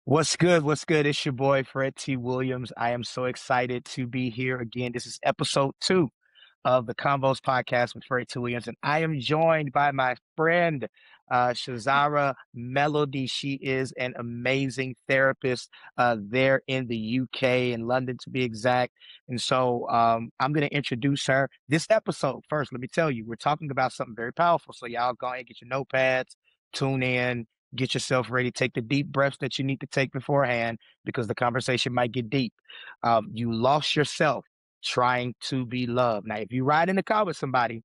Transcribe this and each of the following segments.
What's good? What's good? It's your boy, Fred T. Williams. I am so excited to be here again. This is episode 2 of the CONVOS podcast with Fred T. Williams, and I am joined by my friend, Chaz'ara Melody. She is an amazing therapist there in the UK, in London to be exact. And so I'm going to introduce her. This episode, first, let me tell you, we're talking about something very powerful. So y'all go ahead and get your notepads, tune in, get yourself ready, take the deep breaths that you need to take beforehand because the conversation might get deep. You lost yourself trying to be loved. Now, if you ride in the car with somebody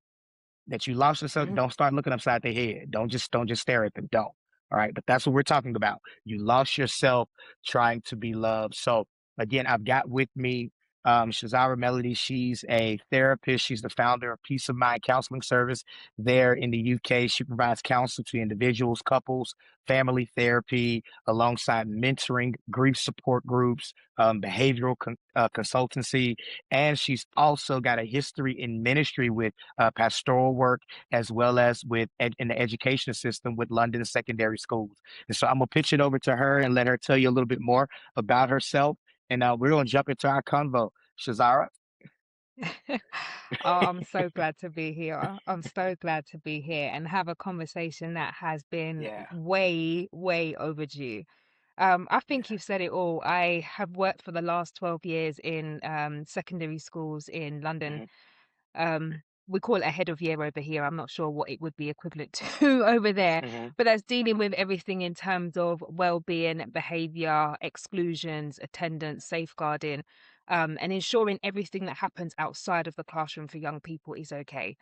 that you lost yourself, Mhm. don't start looking upside their head. Don't just stare at them. Don't. All right. But that's what we're talking about. You lost yourself trying to be loved. So again, I've got with me Chaz'ara Melody. She's a therapist. She's the founder of Peace of Mind Counseling Service there in the UK. She provides counsel to individuals, couples, family therapy, alongside mentoring, grief support groups, behavioral consultancy, and she's also got a history in ministry with pastoral work as well as with in the education system with London secondary schools. And so I'm gonna pitch it over to her and let her tell you a little bit more about herself. And we're gonna jump into our convo. Chaz'ara. Oh, I'm so glad to be here. I'm so glad to be here and have a conversation that has been Yeah. way, way overdue. I think you've said it all. I have worked for the last 12 years in secondary schools in London. Hmm. We call it a head of year over here. I'm not sure what it would be equivalent to over there, Hmm. but that's dealing with everything in terms of well-being, behavior, exclusions, attendance, safeguarding, and ensuring everything that happens outside of the classroom for young people is okay.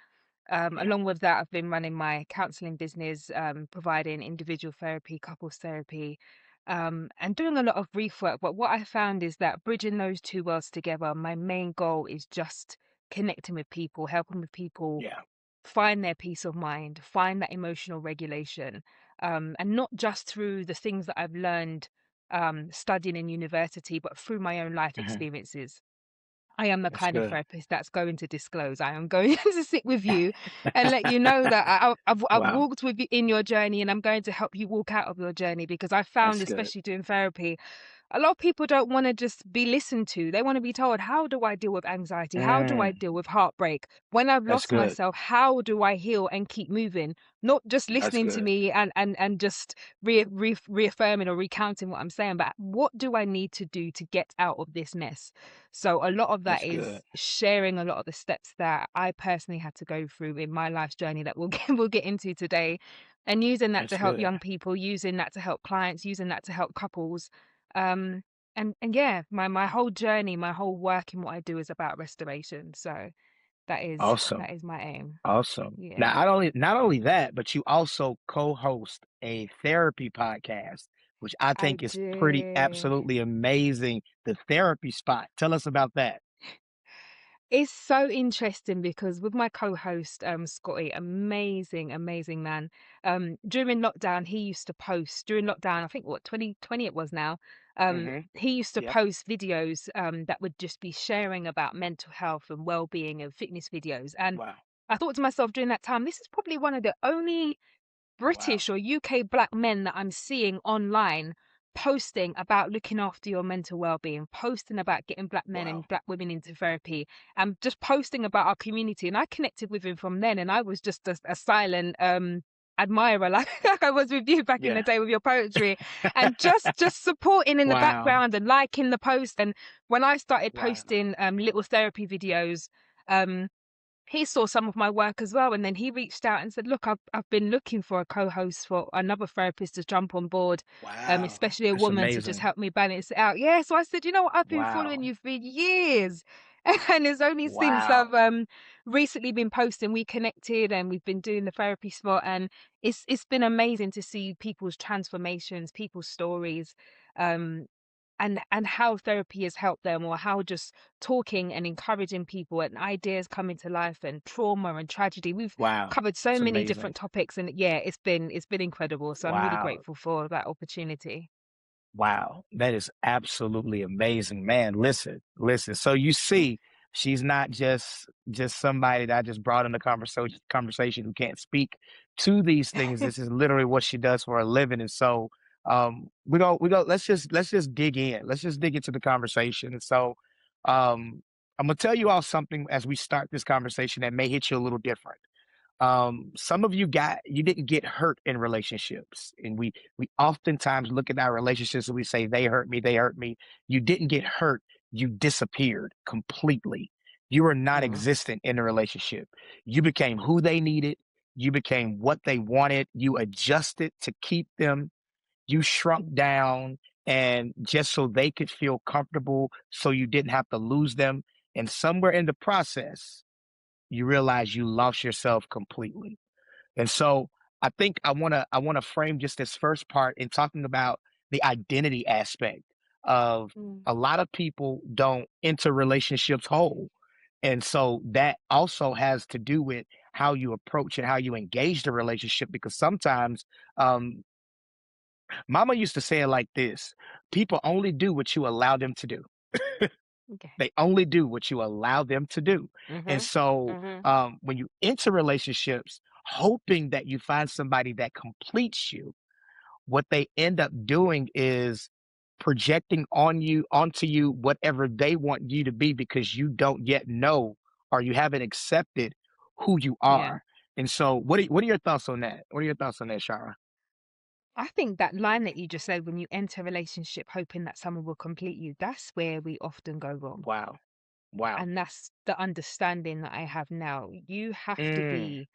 Yeah. Along with that, I've been running my counseling business, providing individual therapy, couples therapy, and doing a lot of grief work. But what I found is that bridging those two worlds together, my main goal is just connecting with people, helping with people Yeah. find their peace of mind, find that emotional regulation, and not just through the things that I've learned studying in university, but through my own life Hmm. experiences. I am the That's kind of good. therapist that's going to disclose. I am going to sit with you and let you know that I've Wow. walked with you in your journey, and I'm going to help you walk out of your journey because I found, That's good. especially doing therapy, a lot of people don't want to just be listened to. They want to be told, how do I deal with anxiety? How do I Mm, deal with heartbreak? When I've that's lost good. myself, how do I heal and keep moving? Not just That's listening to good. me and just reaffirming or recounting what I'm saying, but what do I need to do to get out of this mess? So a lot of that That's good. is sharing a lot of the steps that I personally had to go through in my life's journey that we'll get into today, and using that to That's help good. young people, using that to help clients, using that to help couples. Um, and yeah, my whole journey, my whole work in what I do is about restoration. So that is Awesome. that is my aim. Awesome. Now, Yeah, not only that, but you also co-host a therapy podcast, which I I think is pretty do. absolutely amazing. The therapy spot. Tell us about that. It's so interesting because with my co-host, Scotty, amazing, amazing man. During lockdown, he used to post during lockdown, I think what 2020 it was now. Hmm. He used to Yep. post videos that would just be sharing about mental health and well-being and fitness videos. And Wow. I thought to myself during that time, this is probably one of the only Wow. British or UK black men that I'm seeing online posting about looking after your mental well-being, posting about getting black men Wow. and black women into therapy, and just posting about our community. And I connected with him from then, and I was just a silent admirer, like I was with you back in the Yeah. day with your poetry, and just supporting in the Wow. background and liking the post. And when I started Wow. posting little therapy videos, um, he saw some of my work as well, and then he reached out and said, "Look, I've been looking for a co-host for another therapist to jump on board, Wow. especially a That's woman to just amazing. help me balance it out." Yeah, so I said, "You know what? I've been following Wow. you for years." And it's only since Wow. I've recently been posting, we connected and we've been doing the therapy spot, and it's been amazing to see people's transformations, people's stories. Um, and how therapy has helped them, or how just talking and encouraging people and ideas coming to life, and trauma and tragedy. We've Wow. covered so It's many amazing. different topics, and yeah, it's been incredible. So I'm really Wow. grateful for that opportunity. Wow, that is absolutely amazing, man. Listen, listen. So you see, she's not just somebody that I just brought in the conversation who can't speak to these things. This is literally what she does for a living. And so Let's just dig in. Let's just dig into the conversation. And so, I'm gonna tell you all something as we start this conversation that may hit you a little different. Some of you didn't get hurt in relationships, and we oftentimes look at our relationships and we say they hurt me, they hurt me. You didn't get hurt. You disappeared completely. You were Mm. non-existent in the relationship. You became who they needed. You became what they wanted. You adjusted to keep them. You shrunk down, and just so they could feel comfortable, so you didn't have to lose them. And somewhere in the process, you realize you lost yourself completely. And so I want to frame just this first part in talking about the identity aspect of Mm. a lot of people don't enter relationships whole. And so that also has to do with how you approach and how you engage the relationship, because sometimes um mama used to say it like this: people only do what you allow them to do. Okay. They only do what you allow them to do. And Mhm. so, Mhm. when you enter relationships hoping that you find somebody that completes you, what they end up doing is projecting onto you whatever they want you to be, because you don't yet know, or you haven't accepted who you Yeah. are. And so, what are your thoughts on that? What are your thoughts on that, Shara? I think that line that you just said, when you enter a relationship hoping that someone will complete you, that's where we often go wrong. Wow. Wow. And that's the understanding that I have now. You have to Mm, be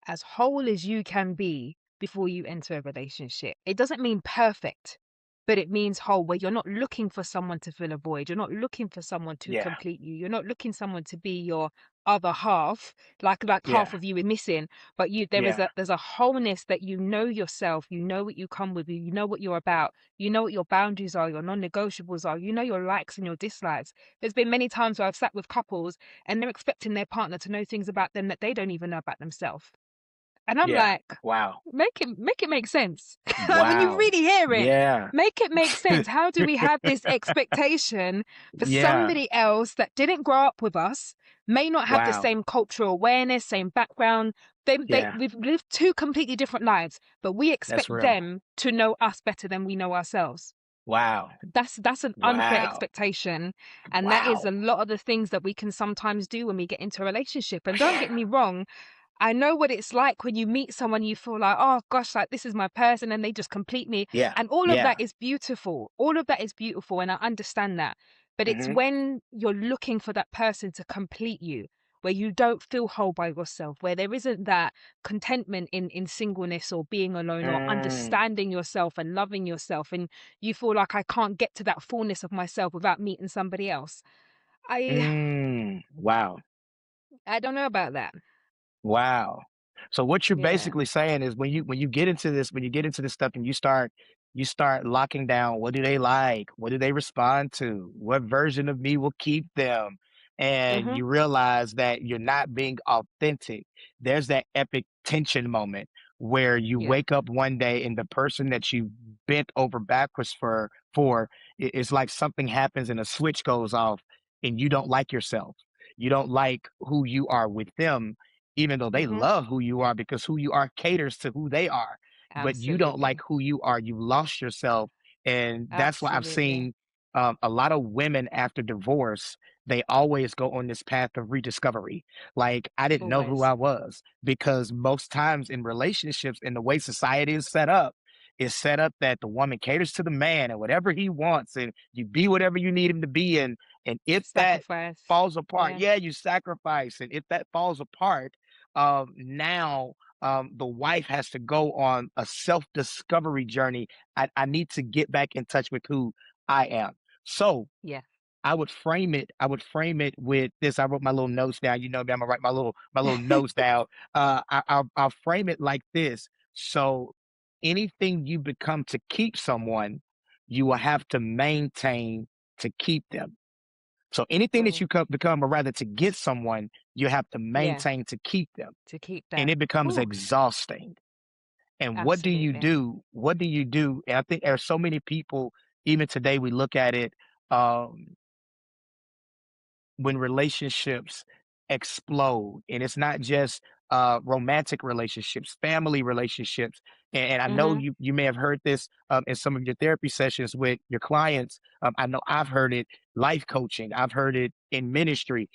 as whole as you can be before you enter a relationship. It doesn't mean perfect, but it means whole, where you're not looking for someone to fill a void. You're not looking for someone to yeah. complete you. You're not looking someone to be your other half, like half Yeah. of you is missing. But you Yeah. there's a wholeness that you know yourself, you know what you come with, you know what you're about, you know what your boundaries are, your non-negotiables are, you know your likes and your dislikes. There's been many times where I've sat with couples and they're expecting their partner to know things about them that they don't even know about themselves. And I'm Yeah. like, Wow. make it make sense. When you Wow. really hear it, Yeah. make it make sense. How do we have this expectation for Yeah. somebody else that didn't grow up with us, may not have the Wow. same cultural awareness, same background? Yeah. We've lived two completely different lives, but we That's expect real. them to know us better than we know ourselves. Wow. That's an unfair Wow. expectation, and that is Wow. a lot of the things that we can sometimes do when we get into a relationship. And don't get me wrong, I know what it's like when you meet someone, you feel like, oh gosh, like this is my person, and they just complete me. Yeah. And all of Yeah. that is beautiful. All of that is beautiful. And I understand that. But it's Mhm. when you're looking for that person to complete you, where you don't feel whole by yourself, where there isn't that contentment in singleness or being alone or Mm. understanding yourself and loving yourself. And you feel like I can't get to that fullness of myself without meeting somebody else. I Mm. Wow. I don't know about that. Wow. So what you're Yeah. basically saying is, when you get into this stuff and you start locking down, what do they like? What do they respond to? What version of me will keep them? And Mm-hmm. you realize that you're not being authentic. There's that epic tension moment where you Yeah. wake up one day and the person that you bent over backwards for it's like something happens and a switch goes off, and you don't like yourself. You don't like who you are with them, even though they Mm-hmm. love who you are, because who you are caters to who they are. But you don't like Absolutely. who you are. You lost yourself. And that's why I've Absolutely. seen a lot of women after divorce, they always go on this path of rediscovery. Like, I didn't know who Always. I was, because most times in relationships, and the way society is set up that the woman caters to the man and whatever he wants, and you be whatever you need him to be. And if that Sacrifice. falls apart, Yeah. yeah, you sacrifice. And if that falls apart, now the wife has to go on a self-discovery journey. I need to get back in touch with who I am. So Yeah. I would frame it with this. I wrote my little notes down. You know me, I'm gonna write my little notes down. I'll frame it like this. So anything you become to keep someone, you will have to maintain to keep them. So anything that Mm. you become, or rather to get someone, you have to Yeah. maintain to keep them. To keep And that. it becomes Ooh, exhausting. And what do you absolutely. do? What do you do? And I think there are so many people, even today, we look at it, um, when relationships explode. And it's not just romantic relationships, family relationships. And I know Mhm. you may have heard this in some of your therapy sessions with your clients. I know I've heard it life coaching. I've heard it in ministry.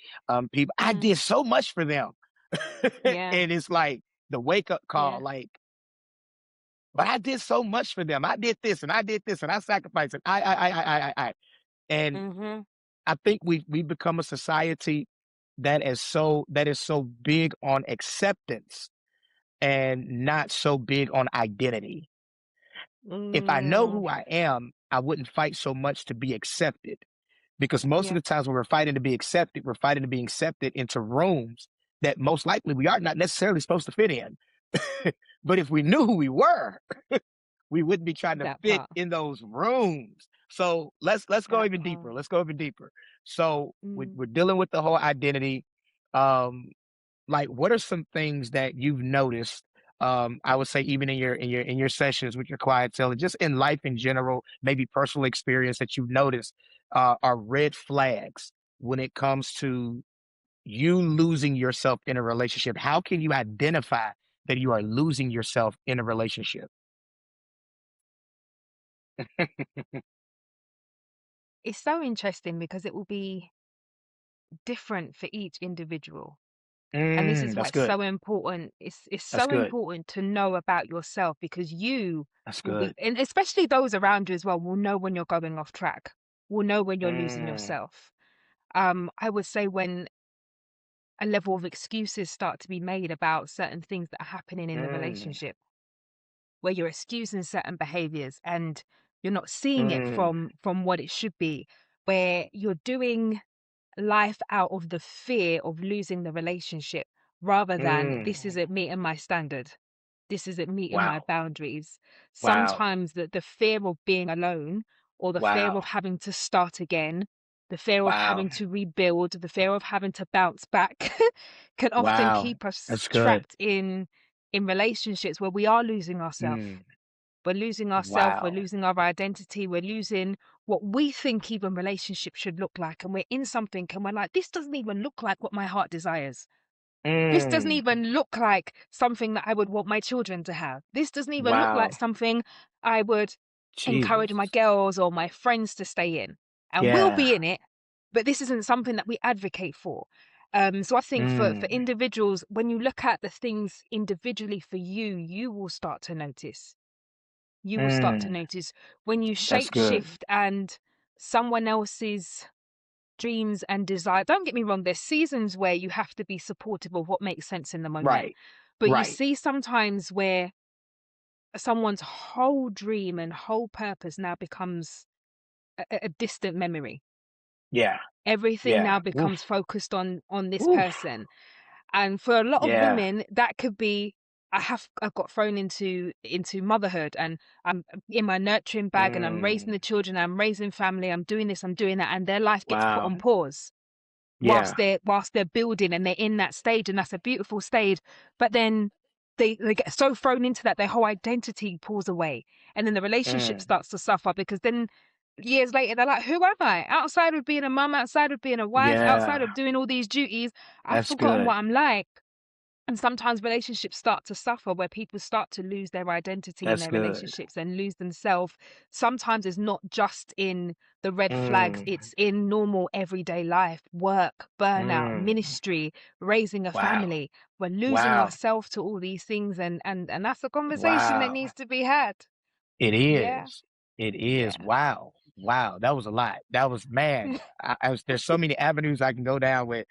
People, I Mhm. did so much for them. Yeah. And it's like the wake up call, Yeah. like, but I did so much for them. I did this and I did this and I sacrificed it. I. And Mhm. I think we become a society that is so big on acceptance and not so big on identity. If I know Mm. who I am, I wouldn't fight so much to be accepted. Because most of Yeah. the times when we're fighting to be accepted, we're fighting to be accepted into rooms that most likely we are not necessarily supposed to fit in. But if we knew who we were, we wouldn't be trying to That fit part. in those rooms. So let's go That even deeper. part. Let's go even deeper. So Mm. we're dealing with the whole identity. Um, like what are some things that you've noticed? I would say even in your sessions with your clientele, and just in life in general, maybe personal experience that you've noticed are red flags when it comes to you losing yourself in a relationship. How can you identify that you are losing yourself in a relationship? It's so interesting because it will be different for each individual. And this is why That's it's good. so important. It's That's so good. important to know about yourself because you That's will be, good. and especially those around you as well, will know when you're going off track, will know when you're losing Mm, yourself. I would say when a level of excuses start to be made about certain things that are happening in the mm, relationship, where you're excusing certain behaviors and you're not seeing it mm, from what it should be, where you're doing life out of the fear of losing the relationship rather than this mm. isn't meeting my standard. This isn't meeting my Wow. boundaries. Wow. Sometimes the fear of being alone or the fear of Wow. having to start again, the fear of Wow. having to rebuild, the fear of having to bounce back can often Wow. keep us That's good. trapped in relationships where we are losing ourselves. Mm. We're losing ourselves, we're Wow. losing our identity, we're losing what we think even relationships should look like. And we're in something and we're like, this doesn't even look like what my heart desires. This doesn't Mm. even look like something that I would want my children to have. This doesn't even look like Wow. something I would encourage my Jesus. girls or my friends to stay in. And we'll Yeah. be in it, but this isn't something that we advocate for. So I think for Mm. individuals, when you look at the things individually for you, you will start to notice. You will start to Mm. notice when you That's shape good. shift and someone else's dreams and desire. Don't get me wrong, there's seasons where you have to be supportive of what makes sense in the moment. Right. But you Right. see sometimes where someone's whole dream and whole purpose now becomes a distant memory. Yeah. Everything Yeah. now Oof. becomes focused on this Oof. person. And for a lot of Yeah. women, that could be I've got thrown into motherhood and I'm in my nurturing bag and I'm raising Mm. the children, I'm raising family, I'm doing this, I'm doing that, and their life gets put Wow. on pause Yeah. whilst they're building and they're in that stage and that's a beautiful stage. But then they get so thrown into that their whole identity pulls away. And then the relationship Mm. starts to suffer because then years later they're like, who am I? Outside of being a mum, outside of being a wife, outside Yeah. of doing all these duties, I've That's forgotten good. what I'm like. And sometimes relationships start to suffer where people start to lose their identity in That's their good. relationships and lose themselves. Sometimes it's not just in the red flags, Mm. it's in normal everyday life, work, burnout, Mm. ministry, raising a Wow. family. We're losing Wow. ourselves to all these things and that's a conversation that Wow. needs to be had. It Yeah. is. It is. Yeah. Wow. Wow. That was a lot. That was, man. There's so many avenues I can go down with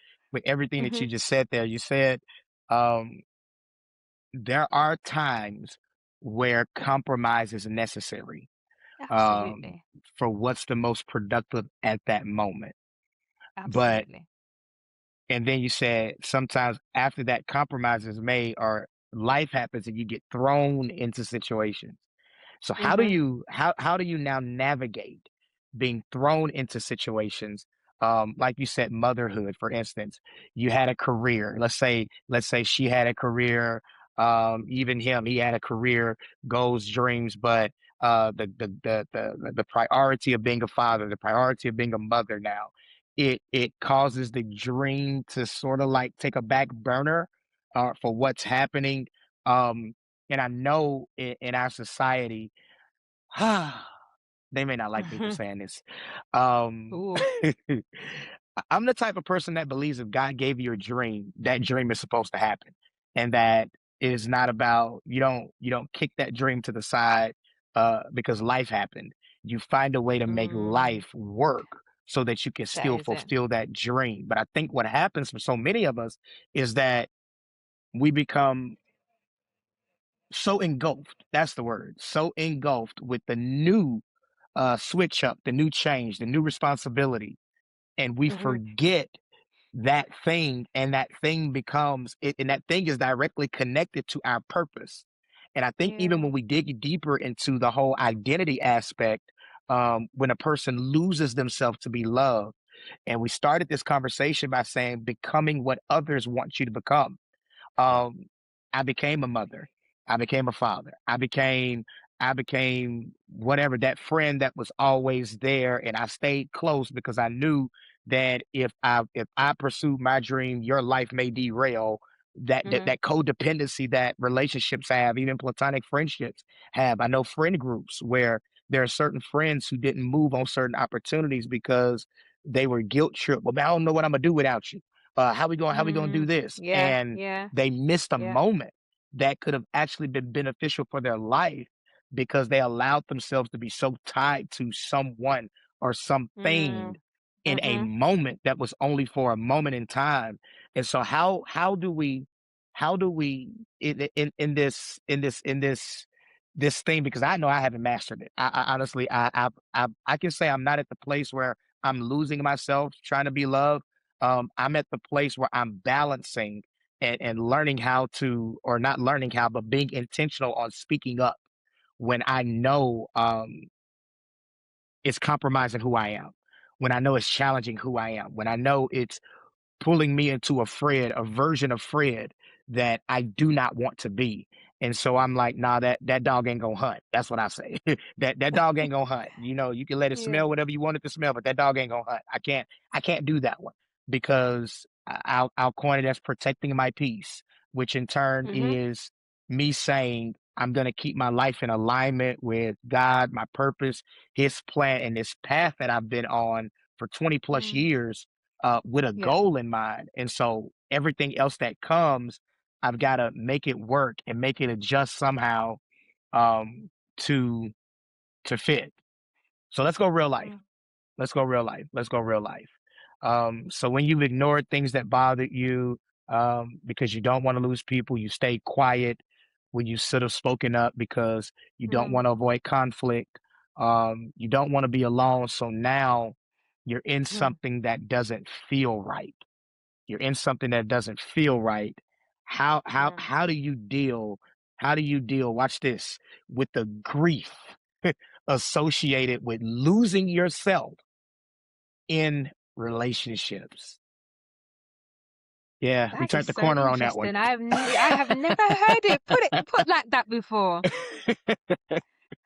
everything that you Hmm. just said there. You said um, there are times where compromise is necessary um, Absolutely. for what's the most productive at that moment. But Absolutely. and then you said sometimes after that compromise is made or life happens and you get thrown into situations. So Hmm. how do you now navigate being thrown into situations like you said motherhood for instance you had a career let's say she had a career even him he had a career goals dreams but the priority of being a father the priority of being a mother now it causes the dream to sort of like take a back burner for what's happening. Um, and I know in our society, they may not like me for saying this. Ooh. I'm the type of person that believes if God gave you a dream, that dream is supposed to happen, and that it is not about you don't kick that dream to the side because life happened. You find a way to make Mm, life work so that you can that still is it. fulfill that dream. But I think what happens for so many of us is that we become so engulfed. That's the word. So engulfed with the new switch up, the new change, the new responsibility, and we Hmm. forget that thing, and that thing becomes it, and that thing is directly connected to our purpose. And I think even Yeah. when we dig deeper into the whole identity aspect, when a person loses themselves to be loved, and we started this conversation by saying becoming what others want you to become. um, I became a mother. I became a father. I became whatever, that friend that was always there, and I stayed close because I knew that if I pursued my dream, your life may derail. Hmm. That codependency that relationships have, even platonic friendships have. I know friend groups where there are certain friends who didn't move on certain opportunities because they were guilt tripped. Well, man, I don't know what I'm gonna do without you. How we gonna do Mm, this? yeah, And yeah, they missed a yeah. moment that could have actually been beneficial for their life because they allowed themselves to be so tied to someone or something Mm, in a mm-hmm, moment that was only for a moment in time. And so how do we in this thing, because I know I haven't mastered it. I honestly I can say I'm not at the place where I'm losing myself trying to be loved. I'm at the place where I'm balancing and learning how to, or not learning how, but being intentional on speaking up when I know it's compromising who I am, when I know it's challenging who I am, when I know it's pulling me into a version of Fred that I do not want to be. And so I'm like, nah, that dog ain't gonna hunt. That's what I say. That dog ain't gonna hunt. You can let it yeah. smell whatever you want it to smell, but that dog ain't gonna hunt. I can't do that one because I'll coin it as protecting my peace, which in turn Mm-hmm, is me saying I'm gonna keep my life in alignment with God, my purpose, His plan, and this path that I've been on for 20 plus mm, years with a yeah. goal in mind. And so everything else that comes, I've got to make it work and make it adjust somehow um, to fit. So let's go real life. Mm, Let's go real life. Let's go real life. So when you've ignored things that bothered you because you don't want to lose people, you stay quiet. When you should have spoken up because you don't mm, want to avoid conflict, you don't want to be alone. So now you're in mm, something that doesn't feel right. You're in something that doesn't feel right. How how mm. how do you deal? How do you deal? Watch this, with the grief associated with losing yourself in relationships. Yeah, we That is turned the so corner on that one. interesting. I have never heard it put like that before.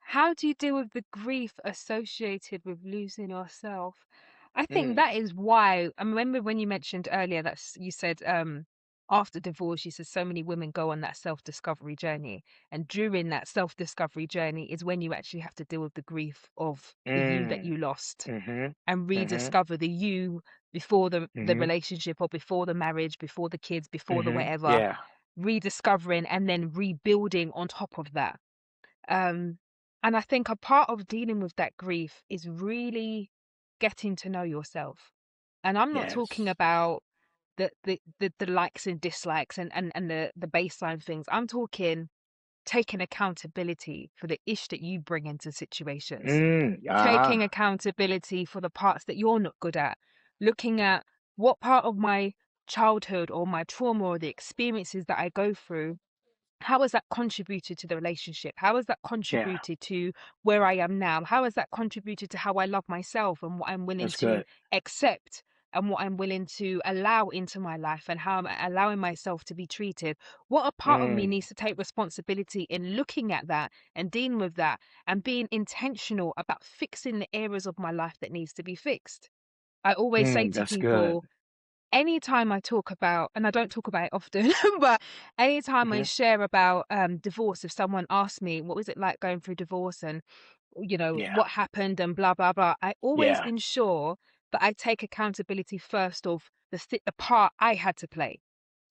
How do you deal with the grief associated with losing yourself? I think Mm, that is why I remember when you mentioned earlier that you said after divorce, you said so many women go on that self-discovery journey. And during that self-discovery journey is when you actually have to deal with the grief of the you that mm, you lost mhm, and mhm, rediscover the you before the mhm, relationship or before the marriage, before the kids, before the mhm. whatever, Yeah, rediscovering and then rebuilding on top of that. Um, and I think a part of dealing with that grief is really getting to know yourself. And I'm not talking yes. about the likes and dislikes and the baseline things. I'm talking taking accountability for the ish that you bring into situations, Uh-huh. taking accountability for the parts that you're not good at, looking at what part of my childhood or my trauma or the experiences that I go through, how has that contributed to the relationship? How has that Yeah, contributed to where I am now? How has that contributed to how I love myself and what I'm willing that's to good. accept and what I'm willing to allow into my life and how I'm allowing myself to be treated? What a part of me Mm, needs to take responsibility in looking at that and dealing with that and being intentional about fixing the areas of my life that needs to be fixed. I always say to that's good. people, anytime I talk about, and I don't talk about it often, but anytime I Hmm. share about divorce, if someone asks me what was it like going through divorce and Yeah. what happened and blah blah blah, I always Yeah. ensure that I take accountability first of the part I had to play,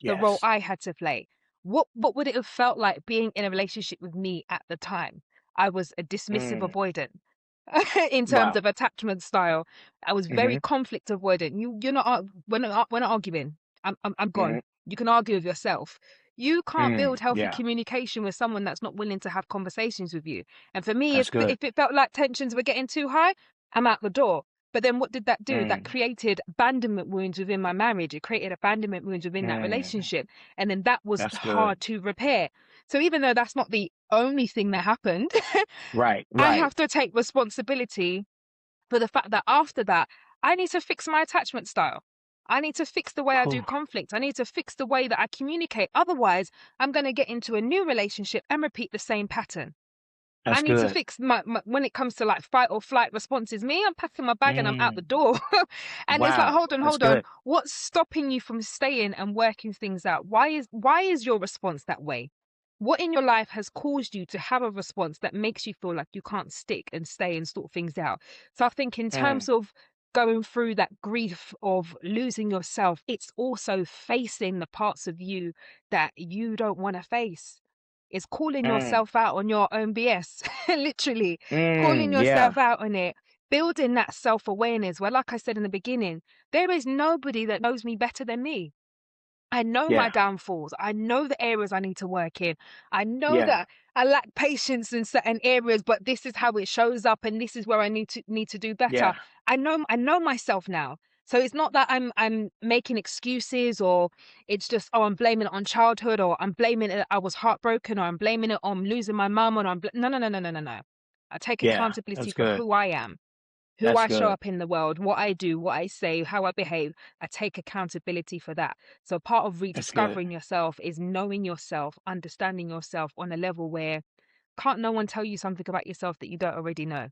the role Yes. I had to play. What would it have felt like being in a relationship with me at the time? I was a dismissive Mm. avoidant in terms Wow. of attachment style. I was very Hmm. conflict avoidant. We're not arguing. I'm gone. Hmm. You can argue with yourself. You can't build Mm. healthy Yeah. communication with someone that's not willing to have conversations with you. And for me, That's good. if it felt like tensions were getting too high, I'm out the door. But then what did that do? That Mm. created abandonment wounds within my marriage. It created abandonment wounds within that Mm. relationship. And then that was That's good. hard to repair. So even though that's not the only thing that happened, Right. I Right. have to take responsibility for the fact that after that, I need to fix my attachment style. I need to fix the way I do Whew. conflict. I need to fix the way that I communicate. Otherwise, I'm going to get into a new relationship and repeat the same pattern. I That's need to good. fix my when it comes to like fight or flight responses. Me, I'm packing my bag and I'm out the Mm. door. And it's like, Wow. That's hold on. good. What's stopping you from staying and working things out? Why is your response that way? What in your life has caused you to have a response that makes you feel like you can't stick and stay and sort things out? So I think in Mm. terms of going through that grief of losing yourself, it's also facing the parts of you that you don't want to face. It's calling Mm. yourself out on your own BS, literally calling Mm. Yeah. yourself out on it, building that self awareness. Where, like I said in the beginning, there is nobody that knows me better than me. I know my Yeah. downfalls. I know the areas I need to work in. I know Yeah. that I lack patience in certain areas, but this is how it shows up, and this is where I need to do better. Yeah. I know myself now. So it's not that I'm making excuses, or it's just, oh, I'm blaming it on childhood, or I'm blaming it I was heartbroken, or I'm blaming it on losing my mum, or no, no, no, no, no, no, no. I take Yeah. accountability That's for good. who I am, who That's I show good. up in the world, what I do, what I say, how I behave. I take accountability for that. So part of That's good. rediscovering yourself is knowing yourself, understanding yourself on a level where can't no one tell you something about yourself that you don't already know.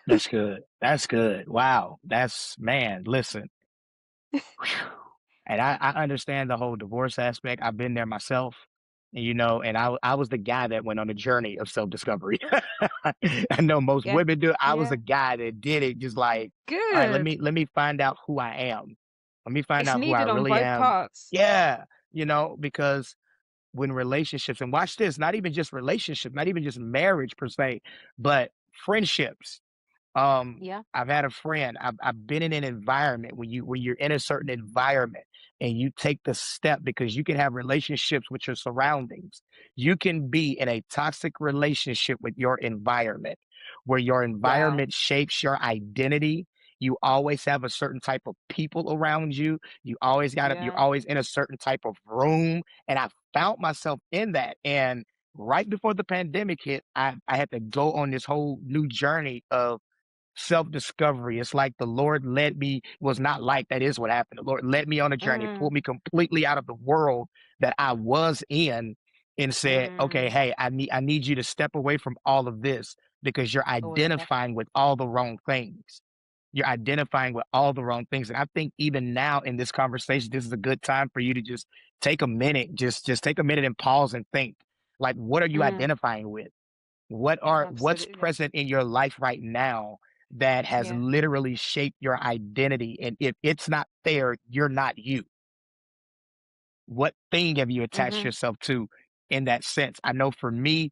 That's good. That's good. Wow. That's, man, listen. Whew. And I understand the whole divorce aspect. I've been there myself. And, and I was the guy that went on a journey of self-discovery. I know most Yeah. women do. I was a Yeah. guy that did it just like, all right, let Good. me let me find out who I am. Let me find It's out who I needed on really both am. parts. Yeah, because when relationships, and watch this, not even just relationships, not even just marriage per se, but friendships. Yeah. I've had a friend. I've been in an environment when you're in a certain environment and you take the step because you can have relationships with your surroundings. You can be in a toxic relationship with your environment, where your Wow. environment shapes your identity. You always have a certain type of people around you. You're Yeah. always in a certain type of room. And I found myself in that. And right before the pandemic hit, I had to go on this whole new journey of self-discovery. It's like the Lord led me, was not like that is what happened. The Lord led me on a journey, Mm, pulled me completely out of the world that I was in and said, okay, mm. hey, I need you to step away from all of this because you're All of it. identifying with all the wrong things. You're identifying with all the wrong things. And I think even now in this conversation, this is a good time for you to just take a minute, just take a minute and pause and think. Like, what are you Mm, identifying with? What's absolutely. present in your life right now that has Yeah. literally shaped your identity? And if it's not there, you're not you. What thing have you attached Hmm. yourself to in that sense? I know for me,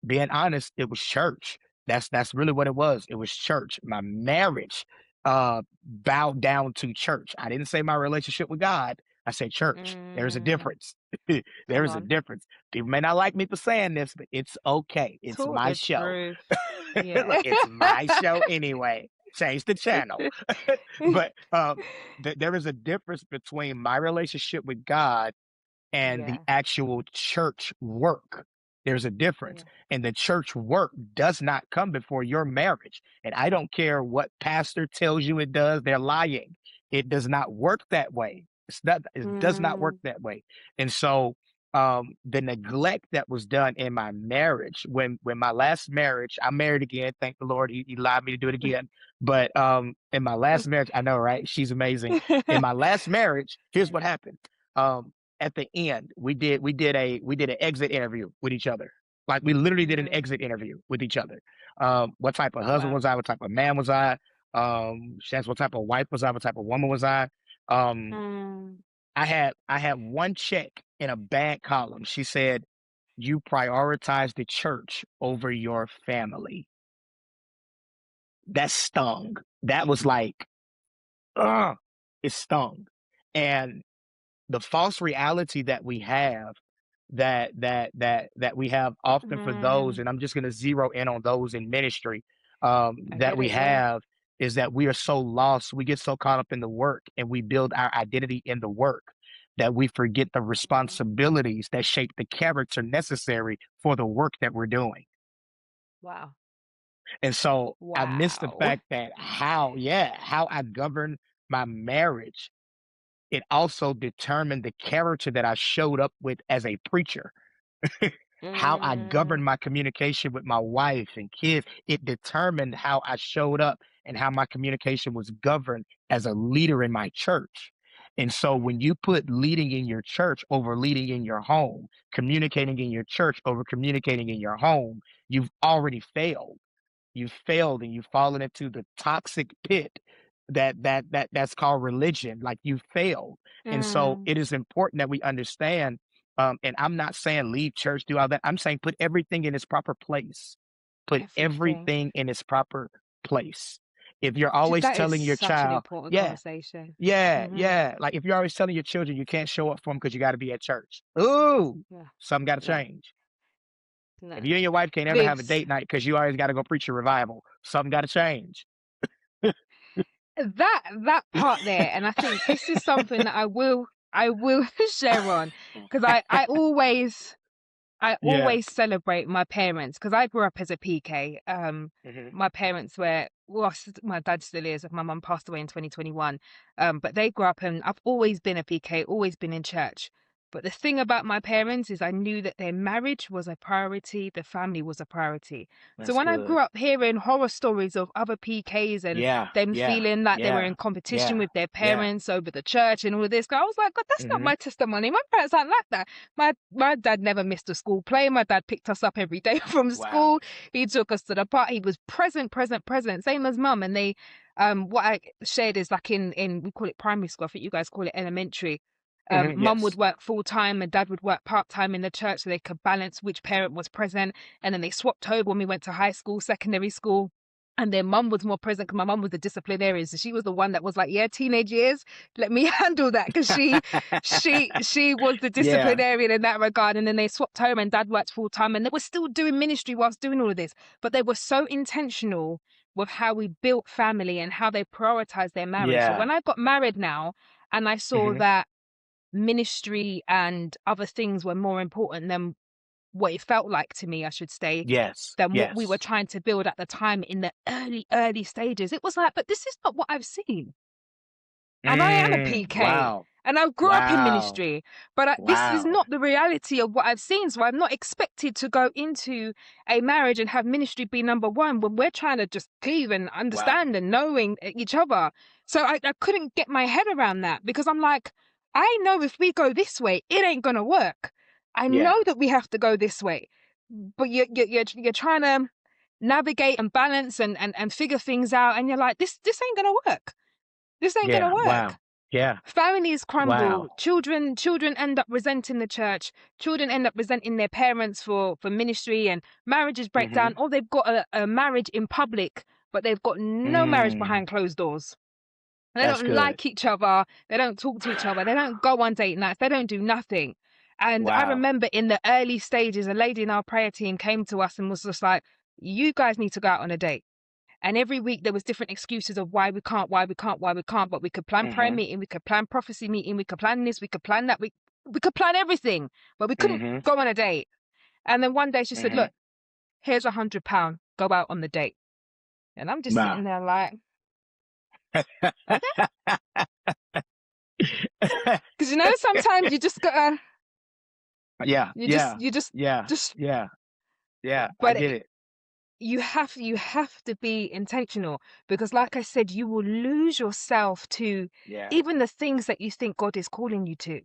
being honest, it was church. That's really what it was. It was church. My marriage bowed down to church. I didn't say my relationship with God. I said church. There's a Mm. difference. Come There's a on. difference. People may not like me for saying this, but it's okay. It's Talk my the show. truth. Look, Yeah. it's my show anyway. Change the channel. But there is a difference between my relationship with God and the Yeah. actual church work. There's a difference. Yeah. And the church work does not come before your marriage. And I don't care what pastor tells you it does, they're lying. It does not work that way. It does not work Mm. that way. And so the neglect that was done in my marriage when my last marriage, I'm married again, thank the Lord, he allowed me to do it again. But in my last marriage, I know, right? She's amazing. In my last marriage, here's what happened. At the end, we did an exit interview with each other. Like we literally did an Mm, exit interview with each other. What type of husband wow. was I? What type of man was I? She asked what type of wife was I? What type of woman was I? Um, Mm, I had one check in a bad column. She said, "You prioritize the church over your family." That stung. That was like, ugh, it stung. And the false reality that we have that we have often for those, mm, and I'm just going to zero in on those in ministry, I that get we it. Yeah. have is that we are so lost, we get so caught up in the work and we build our identity in the work that we forget the responsibilities that shape the character necessary for the work that we're doing. Wow. And so I miss the Wow. fact that how I govern my marriage, it also determined the character that I showed up with as a preacher. How I Mm, governed my communication with my wife and kids, it determined how I showed up and how my communication was governed as a leader in my church. And so when you put leading in your church over leading in your home, communicating in your church over communicating in your home, you've already failed. You've failed and you've fallen into the toxic pit that's called religion. Like you failed. And so mm, it is important that we understand. And I'm not saying leave church, do all that. I'm saying put everything in its proper place. Put everything. everything in its proper place. If you're always That is telling your such an child, important yeah, conversation. yeah, Hmm. yeah. Like if you're always telling your children you can't show up for them because you got to be at church. Ooh, Yeah. something got to No, change. If no. you and your wife can't ever have a Bibs. date night because you always got to go preach a revival, something got to change. That part there, and I think this is something that I will share on, because I Yeah. always celebrate my parents, because I grew up as a PK. Mhm. My parents were, well, my dad still is. My mum passed away in 2021. But they grew up, and I've always been a PK, always been in church. But the thing about my parents is I knew that their marriage was a priority, the family was a priority. So That's when I good. grew up hearing horror stories of other PKs and Yeah, them yeah, feeling like they were yeah, in competition yeah, with their yeah. parents over the church and all of this, I was like, God, that's not Mhm. my testimony. My parents aren't like that. My dad never missed a school play. My dad picked us up every day from Wow. school. He took us to the park. He was present, present, present. Same as mum. And they, what I shared is like in we call it primary school. I think you guys call it elementary. Mhm, Mum would yes. work full time and dad would work part time in the church, so they could balance which parent was present. And then they swapped over when we went to high school, secondary school. And then mum was more present because my mum was the disciplinarian. So she was the one that was like, yeah, teenage years, let me handle that, because she was the Yeah. disciplinarian in that regard. And then they swapped home and dad worked full time and they were still doing ministry whilst doing all of this. But they were so intentional with how we built family and how they prioritized their marriage. So Yeah. when I got married now and I saw Mhm. that ministry and other things were more important than what it felt like to me, I should say, Yes. than what we were Yes. trying to build at the time in the early stages. It was like, but this is not what I've seen. And I am a PK Wow. and I grew up in Wow. ministry, but this is Wow. not the reality of what I've seen. So I'm not expected to go into a marriage and have ministry be number one when we're trying to just cleave and Wow. understand and knowing each other. So I couldn't get my head around that, because I'm like, I know if we go this way, it ain't going to work. I Yeah. know that we have to go this way, but you're trying to navigate and balance and figure things out. And you're like, this ain't going to work. This ain't going Yeah. to work. Wow. Yeah. Families crumble. Wow. Children end up resenting the church. Children end up resenting their parents for ministry, and marriages break down. Mhm. Or they've got a marriage in public, but they've got no marriage Mm. behind closed doors. They That's don't good. like each other. They don't talk to each other. They don't go on date nights. They don't do nothing. And I Wow. remember in the early stages, a lady in our prayer team came to us and was just like, "You guys need to go out on a date." And every week there was different excuses of why we can't, why we can't, why we can't. But we could plan prayer Mhm. meeting, we could plan prophecy meeting, we could plan this, we could plan that, we could plan everything, but we couldn't Mhm. go on a date. And then one day she said, Mhm. "Look, here's £100, go out on the date." And I'm just Wow. sitting there like, okay, because sometimes you just gotta Yeah, You just, yeah, you just, yeah, just, yeah, yeah. I but get it. you have to be intentional because, like I said, you will lose yourself to Yeah, even the things that you think God is calling you to.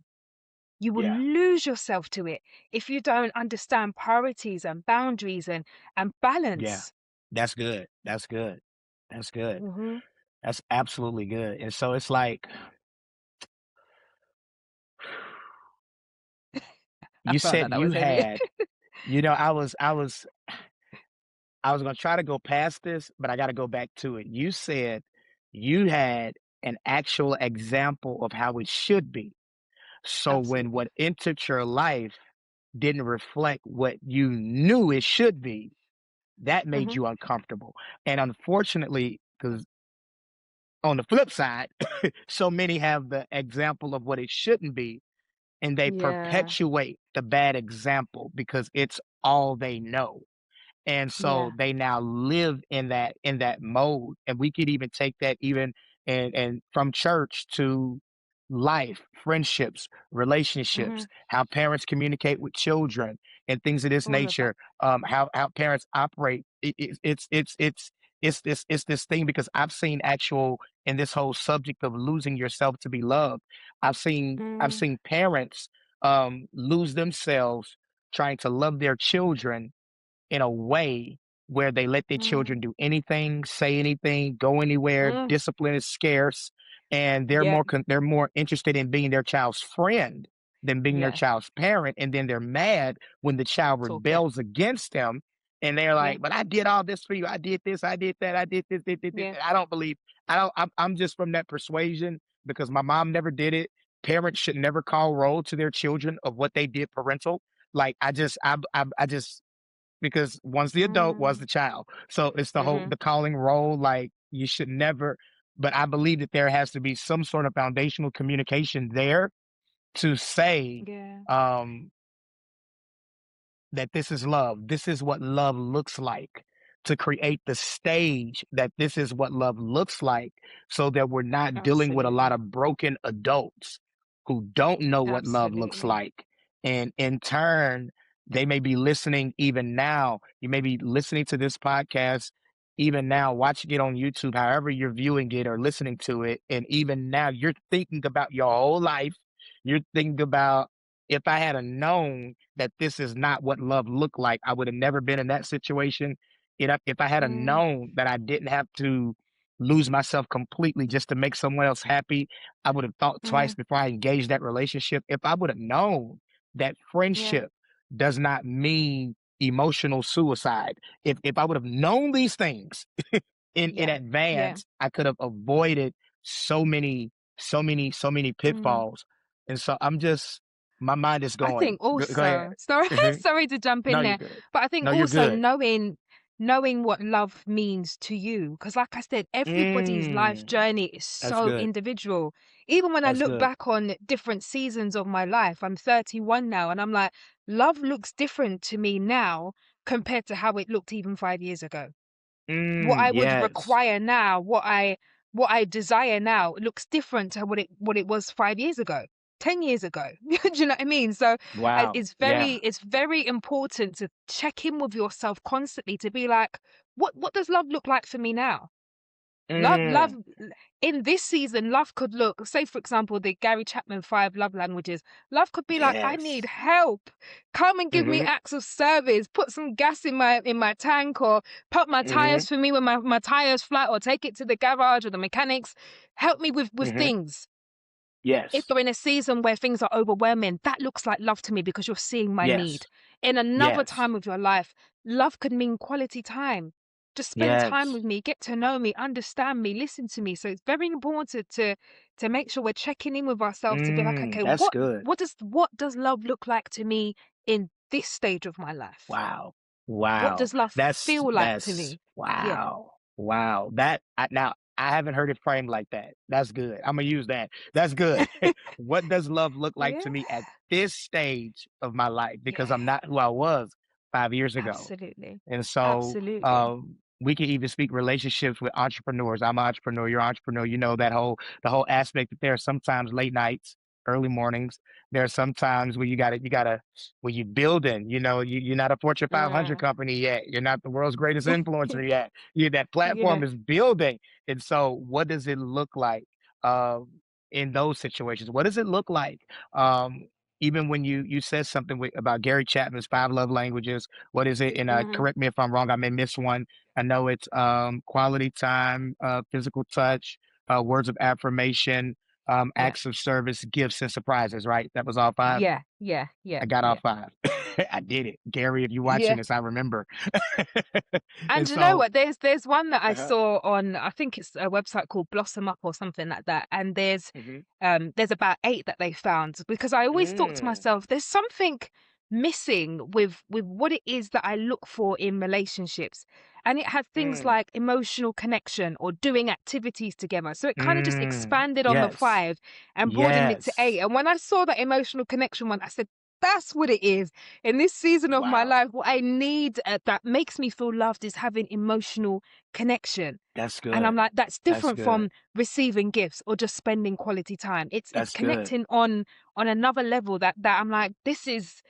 You will yeah, lose yourself to it if you don't understand priorities and boundaries and yeah. balance. That's good. That's good. That's good. Hmm. That's absolutely good. And so it's like I you felt said like that you was heavy. had, I was gonna try to go past this, but I gotta go back to it. You said you had an actual example of how it should be. So when Absolutely. what entered your life didn't reflect what you knew it should be, that made Hmm. you uncomfortable. And unfortunately, because on the flip side, so many have the example of what it shouldn't be, and they Yeah. perpetuate the bad example because it's all they know. And so Yeah. they now live in that mode. And we could even take that even and from church to life, friendships, Hmm. relationships, how parents communicate with children and things of this All of that. nature, how parents operate. It's this thing because I've seen actual in this whole subject of losing yourself to be loved. I've Mm. seen parents lose themselves trying to love their children in a way where they let their Mm. children do anything, say anything, go anywhere. Mm. Discipline is scarce, and they're Yeah. more interested in being their child's friend than being their Yeah. child's parent. And then they're mad when the child Talk it. rebels against them, and they're Yeah. like, "But I did all this for you. I did this. I did that. I did this. This." Yeah. I don't believe. I don't. I'm just from that persuasion because my mom never did it. Parents should never call roll to their children of what they did parental. Like I just because one's the adult, one's Mm. the child. So it's the whole Hmm. the calling role. Like you should never. But I believe that there has to be some sort of foundational communication there to say, Yeah. um, that this is love. This is what love looks like, to create the stage that this is what love looks like so that we're not dealing with a lot Absolutely. of broken adults who don't know what love looks Absolutely. like. And in turn, they may be listening even now. You may be listening to this podcast even now, watching it on YouTube, however you're viewing it or listening to it. And even now, you're thinking about your whole life. You're thinking about if I had a known that this is not what love looked like, I would have never been in that situation. If I had a Mm. known that I didn't have to lose myself completely just to make someone else happy, I would have thought twice Mm. before I engaged that relationship. If I would have known that Yeah. friendship does not mean emotional suicide, if I would have known these things in Yeah. Yeah. advance, I could have avoided so many, so many Mm. pitfalls. And so I'm just my mind is I going. think Go ahead. also, sorry, Mhm. sorry to jump No, in you're there, good. but I think No, you're also good. knowing what love means to you, because like I said, everybody's life Mm, journey is that's so good. individual. Even when I That's look good. back on different seasons of my life, I'm 31 now, and I'm like, love looks different to me now compared to how it looked even 5 years ago. What I would Yes. require now, what I desire now looks different to what it was 5 years ago, 10 years ago. Do you know what I mean? So Wow. Yeah. it's very important to check in with yourself constantly to be like, what does love look like for me now? Love Mm, in this season, love could look, say for example, the Gary Chapman 5 love languages. Love could be like, I need yes. help. Come and give me Mhm. acts of service. Put some gas in my tank, or pump my Mhm. tires for me when my tires flat, or take it to the garage or the mechanics. Help me with Mhm. things. If Yes. you're in a season where things are overwhelming, that looks like love to me because you're seeing my need. Yes. In another Yes. time of your life, love could mean quality time. Just spend time Yes. with me, get to know me, understand me, listen to me. So it's very important to make sure we're checking in with ourselves to be like, okay, That's what good. what does love look like to me in this stage of my life? Wow. What Wow. does love feel like to That's me? Yeah. wow. Wow. Now I haven't heard it framed like that. That's good. I'm gonna use that. That's good. What does love look like Yeah. to me at this stage of my life? Because I'm Yeah. not who I was 5 years ago. Absolutely. And so Absolutely. we can even speak relationships with entrepreneurs. I'm an entrepreneur, you're an entrepreneur, you know, the whole aspect that there are sometimes late nights. early mornings. There are some times where you gotta when you're building, you're not a Fortune 500 Mm. company yet. You're not the world's greatest influencer yet. That platform Yeah. is building. And so what does it look like um in those situations? What does it look like? Um even when you said something about Gary Chapman's five love languages, what is it? And Mhm. correct me if I'm wrong, I may miss one. I know it's quality time, physical touch, words of affirmation, Yeah. acts of service, gifts, and surprises, right? That was all five. Yeah. Yeah. Yeah. I got all Yeah. five. I did it. Gary, if you're watching Yeah. this, I remember. And And you know so, what? There's one that I uh-huh. saw on, I think it's a website called Blossom Up or something like that. And Hmm. there's about eight that they found, because I always thought to Mm, myself, there's something missing with what it is that I look for in relationships. And it had things mm, like emotional connection or doing activities together. So it kind of just mm. expanded on the Yes. five and broadened it to eight. Yes. And when I saw that emotional connection one, I said, that's what it is in this season of my Wow. life. What I need, that makes me feel loved, is having emotional connection. That's And I'm good. like, that's That's different good. from receiving gifts or just spending quality time. It's That's good. connecting on another level, that I'm like, this is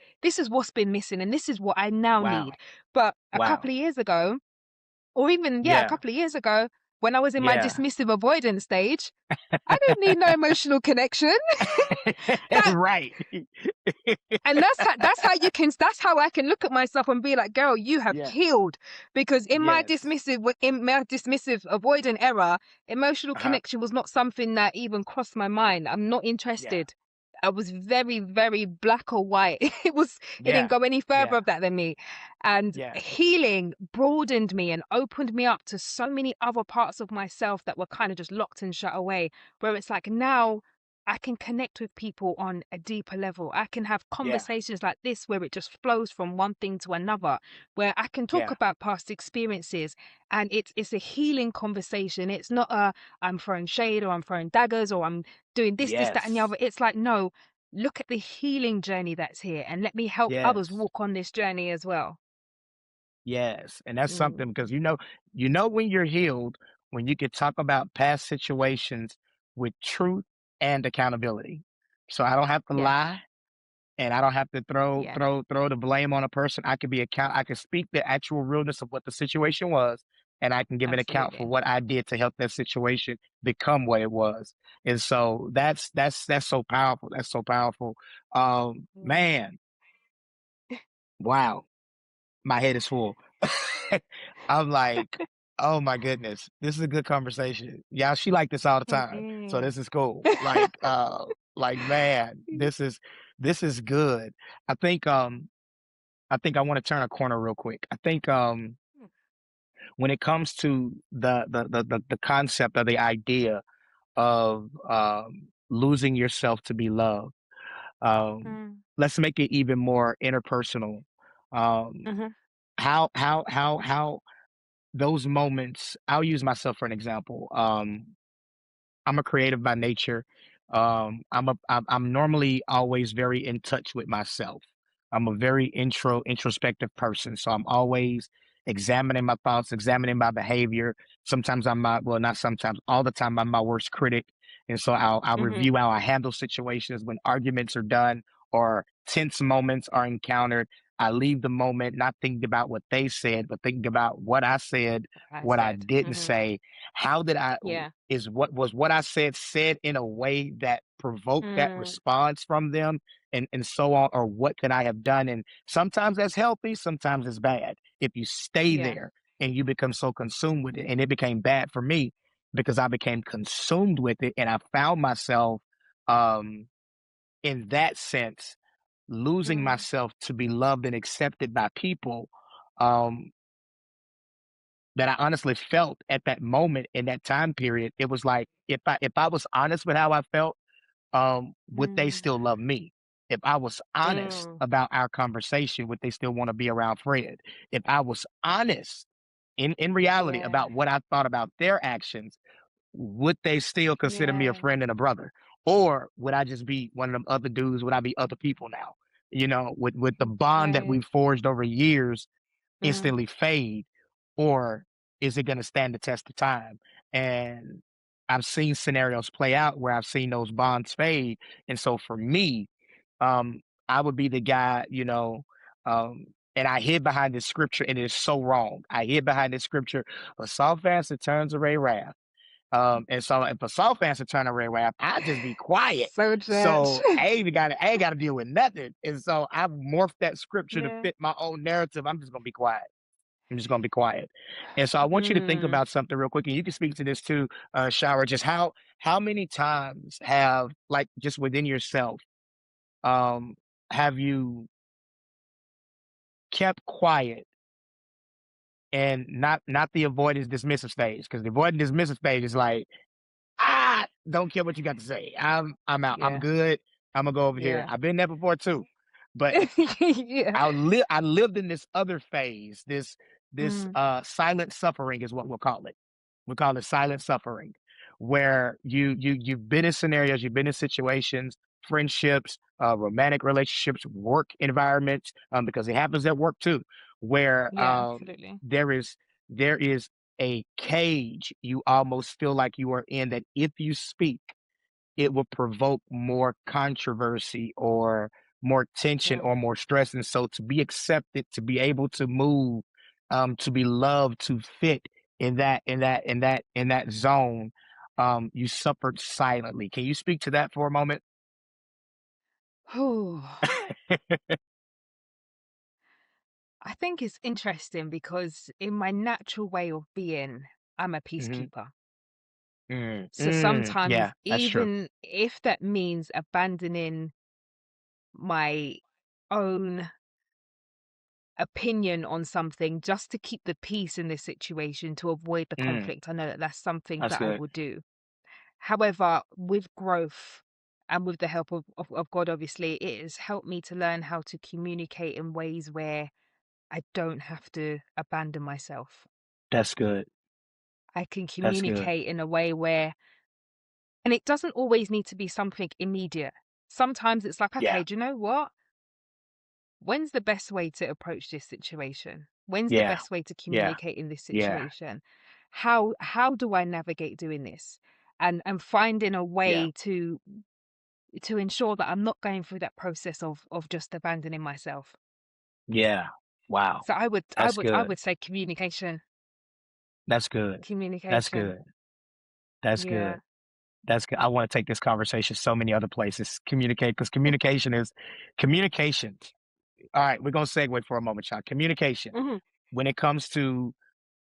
what's been missing, and this is what I now Wow. need. But a couple Wow. of years ago, or even, yeah, a Yeah. couple of years ago, when I was in my Yeah. dismissive avoidance stage, I didn't need no emotional connection. That Right. And that's how I can look at myself and be like, girl, you have Yeah. healed. Because Yes. in my dismissive avoidant era, emotional Uh-huh. connection was not something that even crossed my mind. I'm not Yeah. interested. I was very, very black or white. It didn't Yeah. go any further Yeah. of that than me. And Yeah. healing broadened me and opened me up to so many other parts of myself that were kind of just locked and shut away. Where it's like, now I can connect with people on a deeper level. I can have Yeah. conversations like this where it just flows from one thing to another, where I can talk Yeah. about past experiences, and it's a healing conversation. It's not a I'm throwing shade or I'm throwing daggers or I'm doing this, that, and the Yes. other. It's like, no, look at the healing journey that's here, and let me help others Yes. walk on this journey as well. Yes. And that's Mm, something because you know when you're healed, when you can talk about past situations with truth and accountability. So I don't have to yeah, lie. And I don't have to throw yeah, throw throw the blame on a person. I can speak the actual realness of what the situation was, and I can give an account for absolutely. what I did to help that situation become what it was. And so that's so powerful. That's so powerful. Mm. Man, wow, my head is full. I'm like, oh my goodness, this is a good conversation. Yeah, she like this all the It time, so is. this is cool. Like man, this is good. I think um I think I want to turn a corner real quick. I think when it comes to the concept or the idea of losing yourself to be loved, um, Mm, let's make it even more interpersonal. Um, mhm, how those moments. I'll use myself for an example. I'm a creative by nature. I'm normally always very in touch with myself. I'm a very introspective person, so I'm always examining my thoughts, examining my behavior. Sometimes well, not sometimes, all the time I'm my worst critic, and so I'll mhm. review how I handle situations when arguments are done or tense moments are encountered. I leave the moment not thinking about what they said, but thinking about what I said, I what I said. didn't Mhm. say. How did I Yeah. is what I said in a way that provoked that Mm, response from them and so on, or what could I have done? And sometimes that's healthy, sometimes it's bad. If you stay yeah. there and you become so consumed with it, and it became bad for me because I became consumed with it and I found myself um in that sense losing Mm, myself to be loved and accepted by people. Um that I honestly felt at that moment in that time period, it was like if I was honest with how I felt, would they mm, still love me? If I was honest mm. about our conversation, would they still want to be around Fred? If I was honest in reality Yeah. about what I thought about their actions, would they still consider me a Yeah. friend and a brother? Or would I just be one of them other dudes? Would I be other people now? With the bond that we Right. forged over years Mm, instantly fade, or is it going to stand the test of time? And I've seen scenarios play out where I've seen those bonds fade, and so for me, um, I would be the guy, and I hid behind this scripture, and it is so wrong. I hid behind this scripture, "A soft answer turns away wrath." And so if a soft answer turn away wrath, I just be quiet. So much. So I ain't got to deal with nothing. And so I've morphed that scripture to Yeah. fit my own narrative. I'm just gonna be quiet. I'm just gonna be quiet. And so I want you to think Mm. about something real quick, and you can speak to this too, Shower. Just how many times have, like, just within yourself, um, have you kept quiet, and not the avoidance dismissive stage? Because the avoidance dismissive stage is like, don't care what you got to say. I'm out. I'm Yeah. good. I'm gonna go over here. Yeah. I've been there before too. But Yeah. I lived in this other phase, this Mm. silent suffering is what we'll call it. We call it silent suffering, where you've been in scenarios, you've been in situations, friendships, romantic relationships, work environments, because it happens at work too, where Yeah, absolutely. there is a cage you almost feel like you are in, that if you speak, it will provoke more controversy or more tension Mm. or more stress. And so to be accepted, to be able to move, to be loved, to fit in that zone, you suffered silently. Can you speak to that for a moment? Whew. I think it's interesting because in my natural way of being, I'm a Mhm. peacekeeper. So Yeah, sometimes, that's true. even if that means abandoning my own opinion on something just to keep the peace in this situation, to avoid the Mm, conflict, I know that that's something that's that I good. will do. However, with growth and with the help of God, obviously, it has helped me to learn how to communicate in ways where I don't have to abandon myself. That's good. I can That's good. communicate in a way where, and it doesn't always need to be something immediate. Sometimes it's like, Yeah. okay, do you know what? When's the best way to approach this situation? When's the Yeah. best way to Yeah. communicate in this Yeah. situation? How do I navigate doing this? And finding a Yeah. way to ensure that I'm not going through that process of just abandoning myself. Yeah. Wow. So I would I That's would I good. would say communication. That's good. That's Communication. good. That's good. Yeah. That's good. I want to take this conversation so many other places. Communicate, because communication. All right, we're gonna segue for a moment, child. Communication. Mhm. When it comes to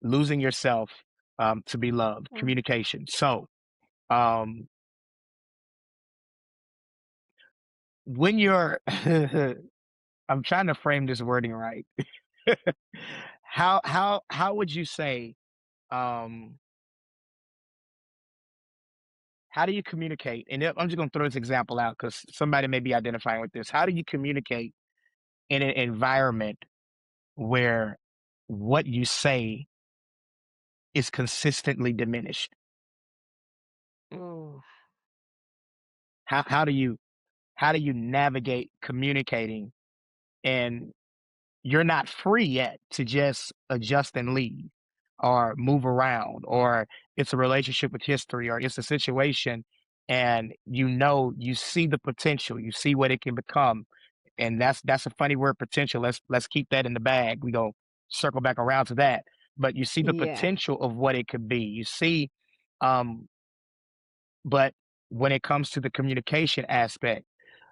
losing yourself, to be loved, Mm. communication. So, um, when you're, I'm trying to frame this wording right. How would you say, um, how do you communicate? And I'm just gonna throw this example out because somebody may be identifying with this. How do you communicate in an environment where what you say is consistently diminished? Ooh. How do you navigate communicating, and you're not free yet to just adjust and leave or move around, or it's a relationship with history, or it's a situation, and you see the potential, you see what it can become. And that's a funny word, potential. Let's keep that in the bag. We go circle back around to that. But you see the Yeah. potential of what it could be. You see, um, but when it comes to the communication aspect,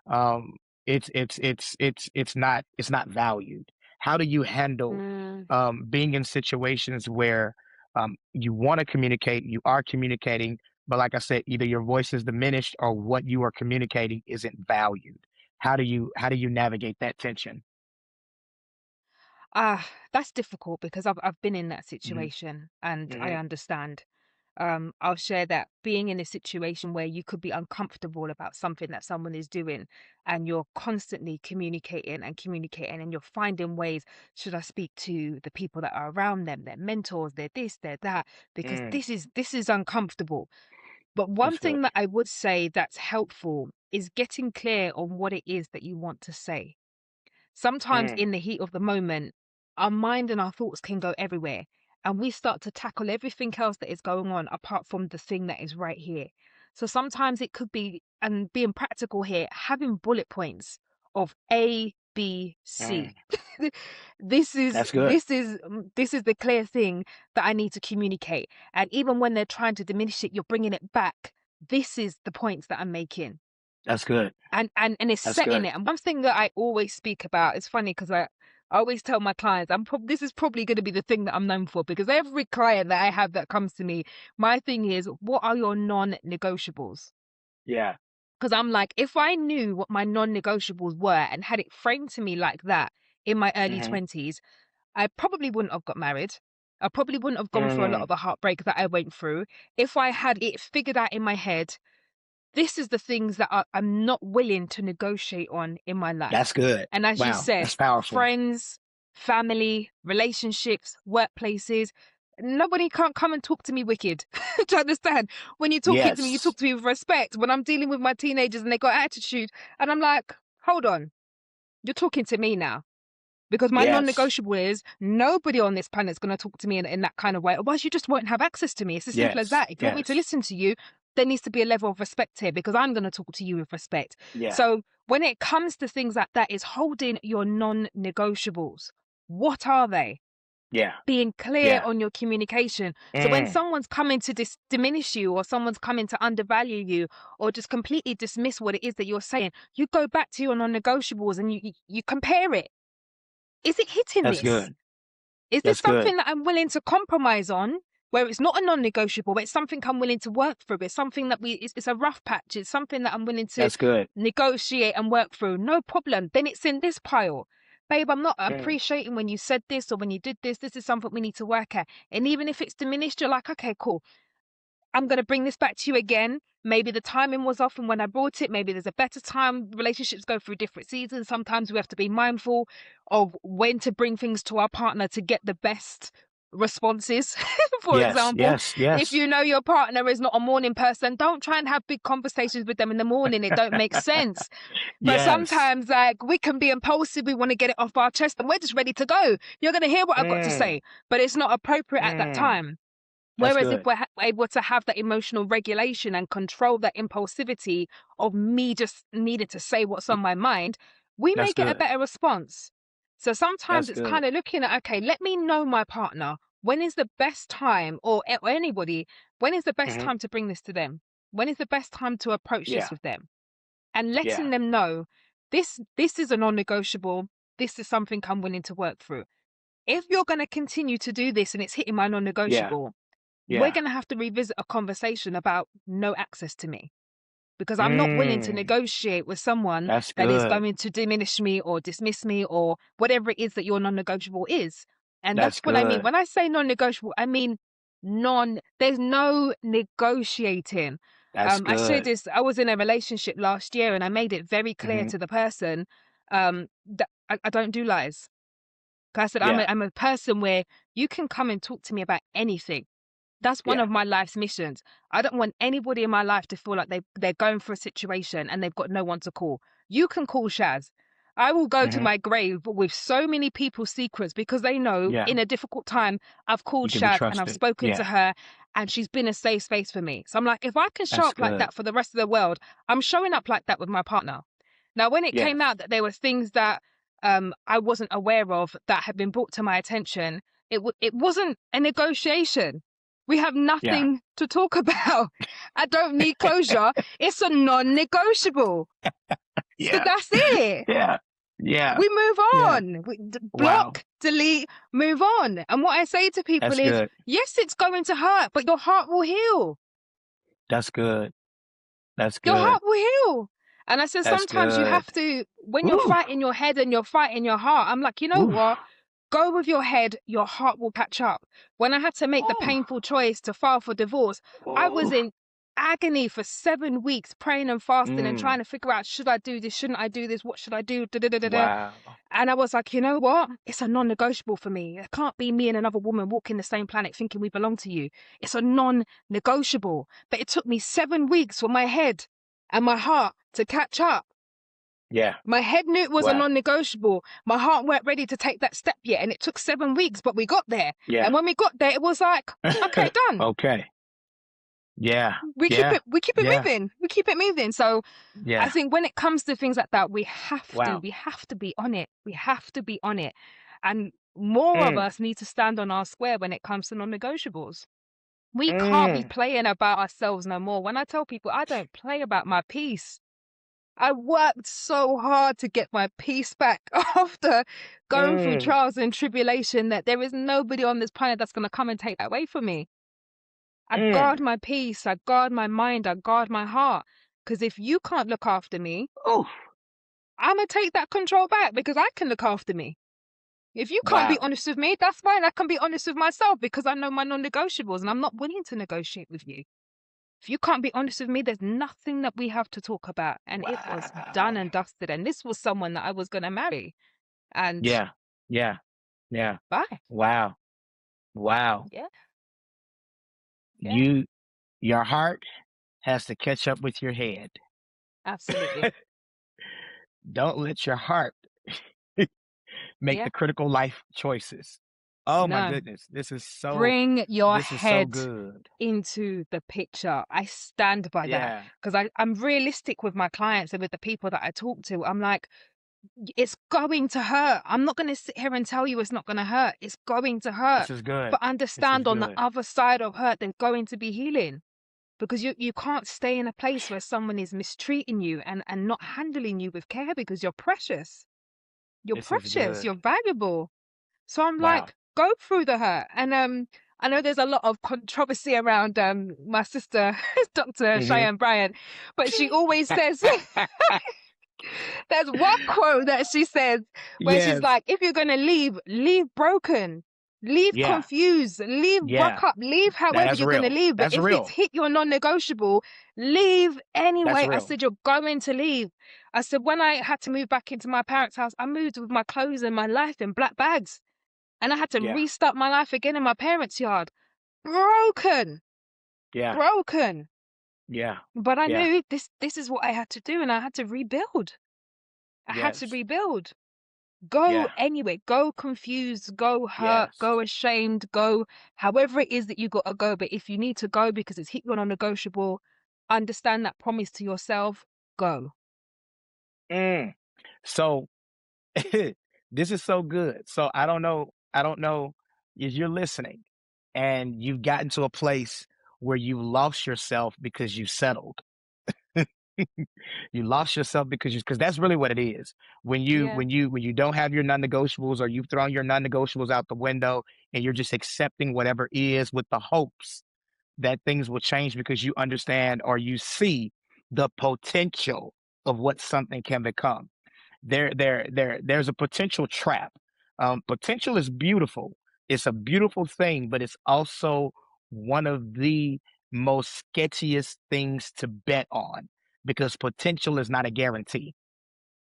um, it's not valued. How do you handle, Mm. being in situations where, you want to communicate, you are communicating, but like I said, either your voice is diminished or what you are communicating isn't valued? How do you navigate that tension? That's difficult because I've been in that Hmm. situation and I Hmm. understand. I'll share that being in a situation where you could be uncomfortable about something that someone is doing and you're constantly communicating and you're finding ways, should I speak to the people that are around them, their mentors, their this, their that, because Mm, this is uncomfortable. But one that's good. thing that I would say that's helpful is getting clear on what it is that you want to say. Sometimes Mm, in the heat of the moment, our mind and our thoughts can go everywhere. and we start to tackle everything else that is going on apart from the thing that is right here. So sometimes it could be, and being practical here, having bullet points of A, B, C. Mm. This is That's good. this is this is the clear thing that I need to communicate. And even when they're trying to diminish it, you're bringing it back. This is the points that I'm making. That's good. And it's That's setting good. it. And one thing that I always speak about, it's funny because I always tell my clients, this is probably going to be the thing that I'm known for, because every client that I have that comes to me, my thing is, what are your non-negotiables? Yeah. Because I'm like, if I knew what my non-negotiables were and had it framed to me like that in my early Mm-hmm. 20s, I probably wouldn't have got married. I probably wouldn't have gone through a lot Mm. of the heartbreak that I went through. If I had it figured out in my head, this is the things that I'm not willing to negotiate on in my That's life. good. And as you Wow. said, That's powerful. friends, family, relationships, workplaces, nobody can't come and talk to me wicked. Do you understand? When you're talking to me, you Yes. talk to me with respect. When I'm dealing with my teenagers and they got attitude, and I'm like, hold on, you're talking to me now. Because my Yes. non-negotiable is nobody on this planet is going to talk to me in that kind of way. Otherwise, you just won't have access to me. It's as simple as Yes. that. If you want me to Yes. listen to you, there needs to be a level of respect here, because I'm going to talk to you with respect. Yeah. So when it comes to things like that, is holding your non-negotiables. What are they? Yeah. Being clear Yeah. on your communication. So when Mm. someone's coming to diminish you, or someone's coming to undervalue you, or just completely dismiss what it is that you're saying, you go back to your non-negotiables and you compare it. Is it hitting That's this? good. Is this That's good. something that I'm willing to compromise on, where it's not a non-negotiable, but it's something I'm willing to work through? It's something that it's a rough patch. It's something that I'm willing to That's good. negotiate and work through. No problem. Then it's in this pile. Babe, I'm not Mm. appreciating when you said this or when you did this. This is something we need to work at. And even if it's diminished, you're like, okay, cool. I'm going to bring this back to you again. Maybe the timing was off, and when I brought it, maybe there's a better time. Relationships go through different seasons. Sometimes we have to be mindful of when to bring things to our partner to get the best responses. For Yes. example, Yes. if Yes. you know your partner is not a morning person, don't try and have big conversations with them in the morning. It don't make sense. But Yes. sometimes, like, we can be impulsive. We want to get it off our chest and we're just ready to go. You're going to hear what I've got to Mm. say, but it's not appropriate at that Mm. time. That's Whereas if good. we're able to have that emotional regulation and control that impulsivity of me just needing to say what's on my mind, we may That's get a good. better response. So sometimes That's it's good. kind of looking at, okay, let me know my partner. When is the best time, or anybody, when is the best Mm-hmm. time to bring this to them? When is the best time to approach this Yeah. with them? And Yeah. letting them know this is a non-negotiable. This is something I'm willing to work through. If you're going to continue to do this and it's hitting my Yeah. non-negotiable, we're Yeah. going to have to revisit a conversation about no access to me, because I'm not willing to Mm. negotiate with someone That's that is good. going to diminish me or dismiss me or whatever it is that your non-negotiable is. And that's That's what I mean. good. When I say non-negotiable, I mean there's no negotiating. That's I shared good. this, I was in a relationship last year and I made it very clear Mm-hmm. to the person that I don't do lies. 'Cause I said, Yeah. I'm a person where you can come and talk to me about anything. That's one Yeah. of my life's missions. I don't want anybody in my life to feel like they're going through a situation and they've got no one to call. You can call Shaz. I will go to Mm-hmm. my grave with so many people's secrets, because they know Yeah. in a difficult time I've called You can be Shaz and I've trusted. spoken to Yeah. her, and she's been a safe space for me. So I'm like, if I can show That's up like good. that for the rest of the world, I'm showing up like that with my partner. Now, when it Yes. came out that there were things that I wasn't aware of that had been brought to my attention, it wasn't a negotiation. We have Yeah. nothing to talk about. I don't need closure. It's a non-negotiable. So Yeah. that's it. Yeah. Yeah. We move Yeah. on. Wow. Block, delete, move on. And what I say to people That's is, good. yes, it's going to hurt, but your heart will heal. That's good. That's Your good. heart will heal. And I said, That's sometimes you good. have to, when you're Woo. fighting your head and you're fighting your heart, I'm like, you know Woo. what? Go with your head, your heart will catch up. When I had to make the Woo. painful choice to file for divorce, I was Woo. in agony for 7 weeks, praying and fasting and Mm. trying to figure out, should I do this? Shouldn't I do this? What should I do? Da, da, da, da, da. Wow. And I was like, you know what? It's a non-negotiable for me. It can't be me and another woman walking the same planet thinking we belong to you. It's a non-negotiable. But it took me 7 weeks for my head and my heart to catch up. Yeah. My head knew it was a Wow. non-negotiable. My heart weren't ready to take that step yet, and it took 7 weeks, but we got there. Yeah. And when we got there, it was like, okay, done. Okay. Yeah. We keep Yeah. it, we keep it Yeah. moving. We keep it moving. So I Yeah. think when it comes to things like that, we Wow. have to be on it. We have to be on it. And more of Mm. us need to stand on our square when it comes to non-negotiables. We can't be Mm. playing about ourselves no more. When I tell people I don't play about my peace, I worked so hard to get my peace back after going through Mm. trials and tribulation that there is nobody on this planet that's going to come and take that away from me. I Mm. guard my peace, I guard my mind, I guard my heart. Because if you can't look after me, Oof. I'm going to take that control back because I can look after me. If you can't be Wow. honest with me, that's fine. I can be honest with myself because I know my non-negotiables and I'm not willing to negotiate with you. If you can't be honest with me, there's nothing that we have to talk about. And it was done Wow. and dusted. And this was someone that I was going to marry. And Yeah. Yeah. Yeah. bye. Wow. Wow. Yeah, yeah, You, your heart has to catch up with your head. absolutely. Don't let your heart make Yeah, the critical life choices. Oh my no. goodness. Bring your This is so head good. into the picture. I stand by that Yeah. because I'm realistic with my clients and with the people that I talk to. I'm like, it's going to hurt. I'm not going to sit here and tell you it's not going to hurt. It's going to hurt. This is good. But This is understand on the good. other side of hurt, there's going to be healing because you can't stay in a place where someone is mistreating you and not handling you with care because you're precious. You're This is precious. good. You're valuable. So I'm Wow. like, go through the hurt. And I know there's a lot of controversy around my sister, Dr. Hmm. Cheyenne Bryant, but she always says there's one quote that she says where she's Yes. like, if you're gonna leave, leave broken, leave Yeah. confused, leave Yeah. buck up, leave Now however that's you're gonna real. leave. But That's if it's real. hit your non-negotiable, leave That's anyway. I real. said, you're going to leave. I said, when I had to move back into my parents' house, I moved with my clothes and my life in black bags. And I had to Yeah. restart my life again in my parents' yard. Broken, Yeah. broken. Yeah. But I Yeah. knew this is what I had to do, and I had to rebuild. I had to Yes. rebuild. Go Yeah. anyway. Go confused. Go hurt. Yes. Go ashamed. Go however it is that you gotta go. But if you need to go because it's hit you non-negotiable, understand that promise to yourself. Go. Mm. So this is so good. So I don't know if you're listening and you've gotten to a place where you lost yourself because you settled. You lost yourself because that's really what it is. Yeah. When you don't have your non-negotiables or you've thrown your non-negotiables out the window and you're just accepting whatever is with the hopes that things will change because you understand or you see the potential of what something can become. There's a potential trap. Potential is beautiful. It's a beautiful thing, but it's also one of the most sketchiest things to bet on because potential is not a guarantee.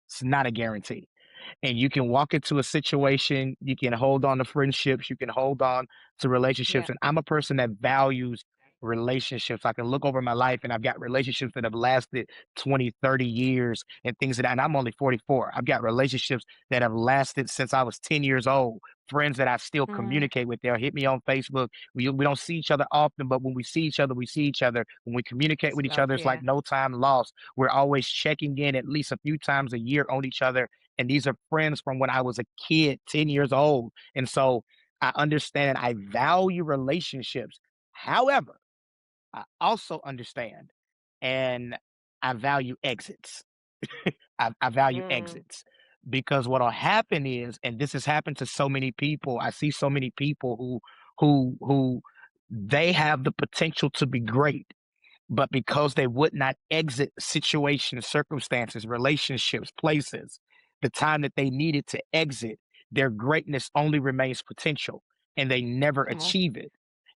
It's not a guarantee, and you can walk into a situation, you can hold on to friendships, you can hold on to Yeah. relationships. And I'm a person that values relationships. I can look over my life and I've got relationships that have lasted 20, 30 years and things like that. And I'm only 44. I've got relationships that have lasted since I was 10 years old. Friends that I still Mm, communicate with. They'll hit me on Facebook. We don't see each other often, but when we see each other, we see each other. When we communicate it's with each love. other, it's like Yeah. no time lost. We're always checking in at least a few times a year on each other, and these are friends from when I was a kid, 10 years old. And so I understand I value relationships. However, I also understand and I value exits. I value Mm. exits because what'll happen is, and this has happened to so many people, I see so many people who they have the potential to be great, but because they would not exit situations, circumstances, relationships, places, the time that they needed to exit, their greatness only remains potential and they never Come on. achieve it.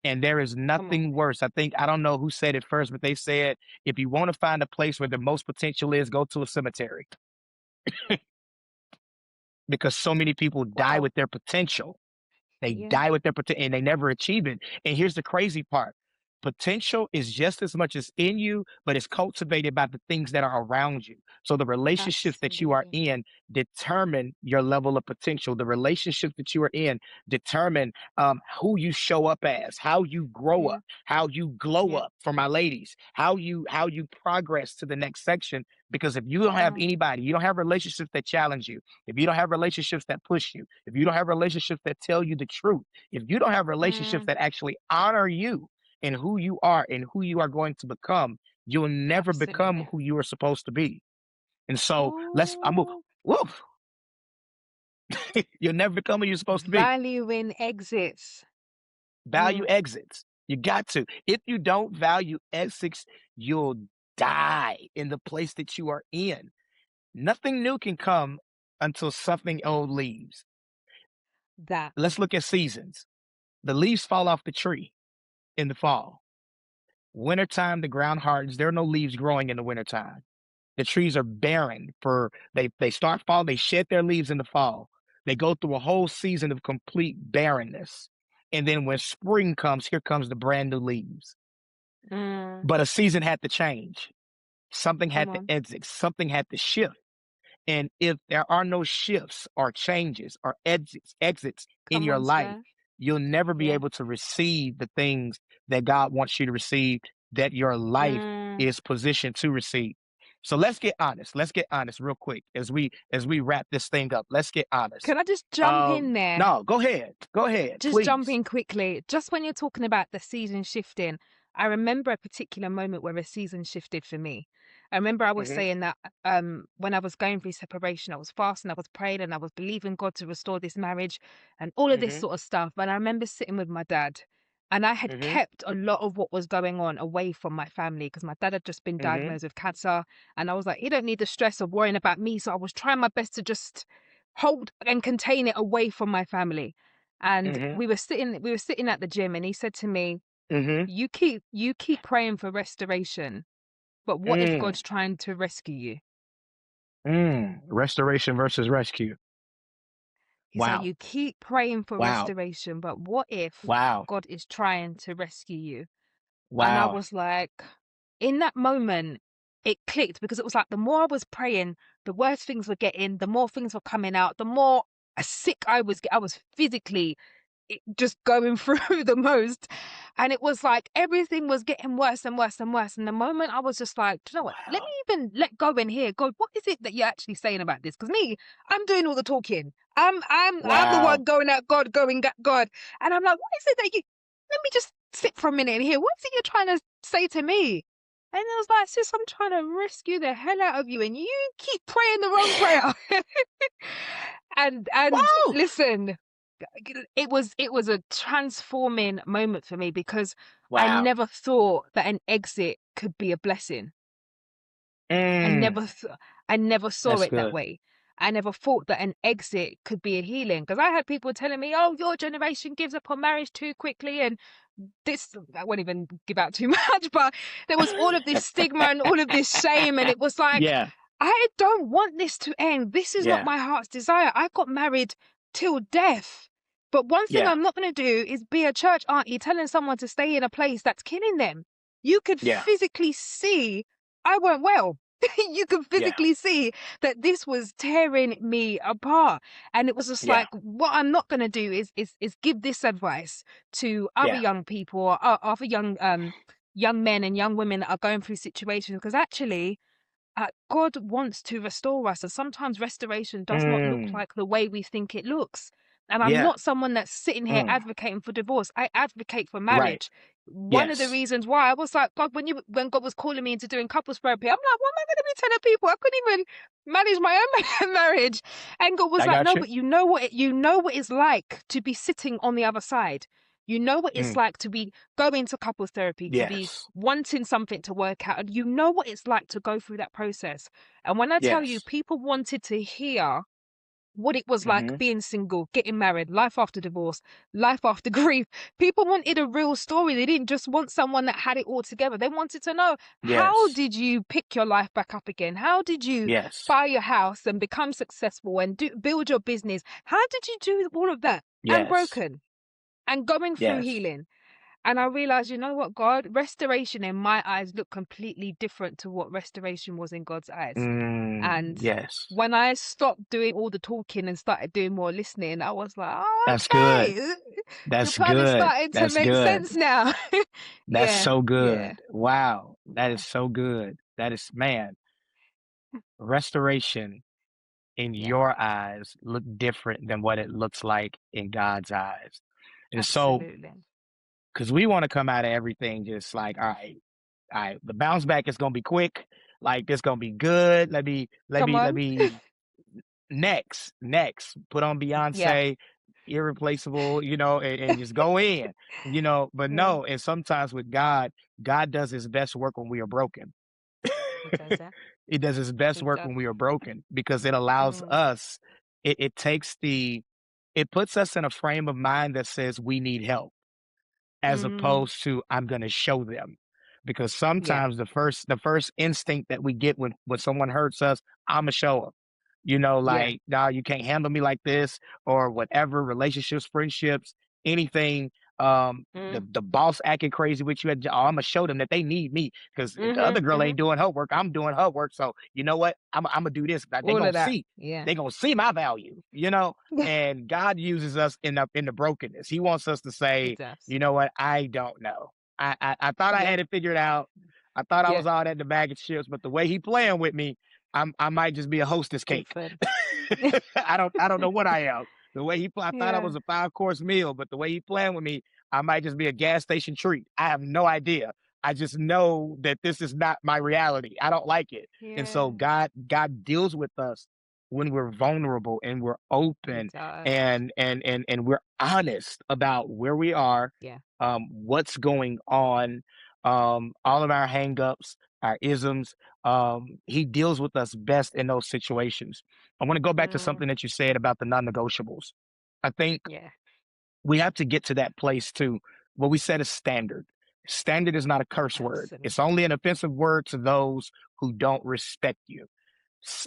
And there is Come on. nothing worse. I think, I don't know who said it first, but they said, if you want to find a place where the most potential is, go to a cemetery because so many people die Wow. with their potential. They Yeah. die with their potential and they never achieve it. And here's the crazy part. potential is just as much as in you, but it's cultivated by the things that are around you. So the relationships that you are Absolutely. in determine your level of potential. The relationships that you are in determine who you show up as, how you grow Yeah. up, how you glow Yeah. up for my ladies, how you progress to the next section. Because if you don't Come have on. anybody, you don't have relationships that challenge you, if you don't have relationships that push you, if you don't have relationships that tell you the truth, if you don't have relationships Mm, that actually honor you and who you are and who you are going to become, you'll never become absolutely. who you are supposed to be. And so I move. Ooh, Woof, you'll never become who you're supposed to be. valuing exits. Value Mm, exits. You got to. If you don't value exits, you'll die in the place that you are in. Nothing new can come until something old leaves. that. Let's look at seasons. The leaves fall off the tree in the fall. Wintertime, the ground hardens. There are no leaves growing in the wintertime. The trees are barren for they start fall, they shed their leaves in the fall. They go through a whole season of complete barrenness. And then when spring comes, here comes the brand new leaves. Mm, But a season had to change. Something come had to on. exit. Something had to shift. And if there are no shifts or changes or exits in Come your on, life, sir. you'll never be Yeah. able to receive the things that God wants you to receive, that your life Mm. is positioned to receive. So let's get honest. Let's get honest real quick as we wrap this thing up. Let's get honest. Can I just jump in there? No, go ahead. Go ahead, Just jump please. in quickly. Just when you're talking about the season shifting, I remember a particular moment where a season shifted for me. I remember I was Hmm. saying that when I was going through separation, I was fasting, I was praying, and I was believing God to restore this marriage and all of this Hmm. sort of stuff. And I remember sitting with my dad, and I had Hmm. kept a lot of what was going on away from my family because my dad had just been Hmm. diagnosed with cancer. And I was like, he don't need the stress of worrying about me. So I was trying my best to just hold and contain it away from my family. And Hmm. we were sitting at the gym, and he said to me, Hmm. you keep praying for restoration, but what if Mm, God's trying to rescue you? restoration versus rescue. He's like, Wow. you keep praying for Wow. restoration, but what if Wow. God is trying to rescue you? And I Wow. was like, in that moment, it clicked because it was like the more I was praying, the worse things were getting, the more things were coming out, the more sick I was physically just going through the most. And it was like everything was getting worse and worse and worse. And the moment I was just like, do you know what? Let me Wow. even let go in here. God, what is it that you're actually saying about this? Because me, I'm doing all the talking. I'm the one Wow. going at God, going at God. And I'm like, what is it that you let me just sit for a minute and hear. What is it you're trying to say to me? And I was like, sis, I'm trying to rescue the hell out of you, and you keep praying the wrong Man. prayer. And Woo! listen, it was a transforming moment for me because I Wow. never thought that an exit could be a blessing. I Mm, never th- I never saw that's it that good. way. I never thought that an exit could be a healing because I had people telling me, "Oh, your generation gives up on marriage too quickly," and this I won't even give out too much, but there was all of this stigma and all of this shame, and it was like, Yeah. I don't want this to end. This is not Yeah. my heart's desire. I got married till death. But one thing Yeah. I'm not going to do is be a church auntie telling someone to stay in a place that's killing them. You could Yeah. physically see I weren't well. You could Yeah. physically see that this was tearing me apart. And it was just Yeah. like, what I'm not going to do is give this advice to other Yeah. young people or other young men and young women that are going through situations because actually God wants to restore us, and sometimes restoration does not look Mm, like the way we think it looks. And I'm yeah. not someone that's sitting here Mm, advocating for divorce. I advocate for right. marriage. One of the Yes. reasons why I was like, God, when God was calling me into doing couples therapy, I'm like, what am I going to be telling people? I couldn't even manage my own marriage. And God was I like, got no, you. but you know what it's like to be sitting on the other side. You know what it's Mm, like to be going to couples therapy, to be yes. wanting something to work out. And you know what it's like to go through that process. And when I tell you, Yes. people wanted to hear what it was like Hmm. being single, getting married, life after divorce, life after grief. People wanted a real story. They didn't just want someone that had it all together. They wanted to know, how Yes. did you pick your life back up again? How did you Yes. buy your house and become successful and build your business? How did you do all of that and Yes. broken and going through Yes. healing? And I realized, you know what, God, restoration in my eyes looked completely different to what restoration was in God's eyes. And Yes. when I stopped doing all the talking and started doing more listening, I was like, oh, That's good. okay, the That's plan is good. starting to That's make good. sense now. That's Yeah, so yeah, good. Wow. That yeah, is so good. That is, man, restoration in yeah, your eyes look different than what it looks like in God's eyes. And so, absolutely. because we want to come out of everything just like, all right, the bounce back is gonna be quick, like it's gonna be good. Come Let on. me next, put on Yeah, Beyonce, irreplaceable, and just go in, but yeah, no, and sometimes with God, God does his best work when we are broken. he does that. He does his best He work does. when we are broken because it allows Mm, us, it takes it puts us in a frame of mind that says we need help as mm, opposed to I'm going to show them. Because yeah, sometimes the first instinct that we get when someone hurts us, I'm gonna show them. yeah. Like, no, you can't handle me like this, or whatever, relationships, friendships, anything. The Mm, the boss acting crazy with you, I'm gonna show them that they need me because if the other mm-hmm, girl mm-hmm. ain't doing her work, I'm doing her work. So you know what? I'm gonna do this. They All gonna of that. see. Yeah. They gonna see my value. And God uses us in the brokenness. He wants us to He say, does. you know what? I don't know. I thought I Yeah, had it figured out. I thought I yeah. was all that in the bag of chips, but the way he playing with me, I might just be a hostess cake. Different. I don't know what I am. The way I thought I Yeah, was a 5-course meal, but the way he playing with me, I might just be a gas station treat. I have no idea. I just know that this is not my reality. I don't like it. And so yeah. God deals with us when we're vulnerable and we're He open does. and we're honest about where we are, Yeah. what's going on, all of our hangups, our isms. He deals with us best in those situations. I want to go back to Mm, something that you said about the non-negotiables. I think yeah. we have to get to that place too. What we said is standard. Standard is not a curse word. Absolutely. It's only an offensive word to those who don't respect you.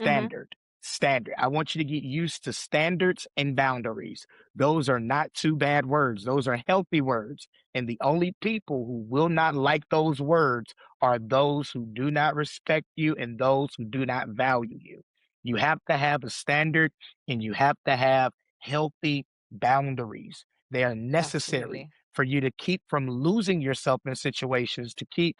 Mm-hmm. Standard. Standard. I want you to get used to standards and boundaries. Those are not two bad words. Those are healthy words. And the only people who will not like those words are those who do not respect you and those who do not value you. You have to have a standard and you have to have healthy boundaries. They are necessary Absolutely. for you to keep from losing yourself in situations, to keep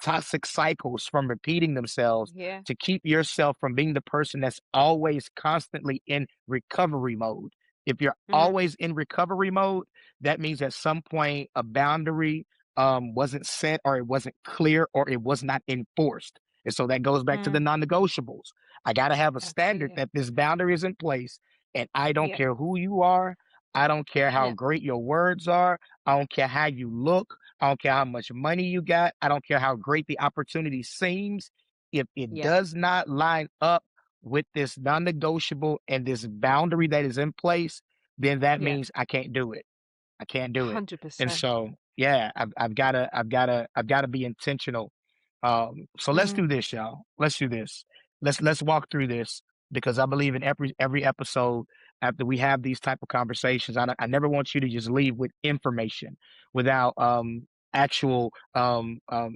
toxic cycles from repeating themselves, Yeah. to keep yourself from being the person that's always constantly in recovery mode. If you're Mm, always in recovery mode, that means at some point a boundary wasn't set or it wasn't clear or it was not enforced. And so that goes back to the mm, non negotiables. I got to have a standard absolutely. that this boundary is in place. And I don't Yeah. care who you are. I don't care how Yeah. great your words are. I don't care how you look. I don't care how much money you got. I don't care how great the opportunity seems. If it Yeah. does not line up with this non negotiable and this boundary that is in place, then that Yeah. means I can't do it. I can't do it. And 100%. so, yeah, I've gotta be intentional. So let's Mm, do this, y'all. Let's do this. Let's walk through this because I believe in every episode after we have these type of conversations, I never want you to just leave with information without actual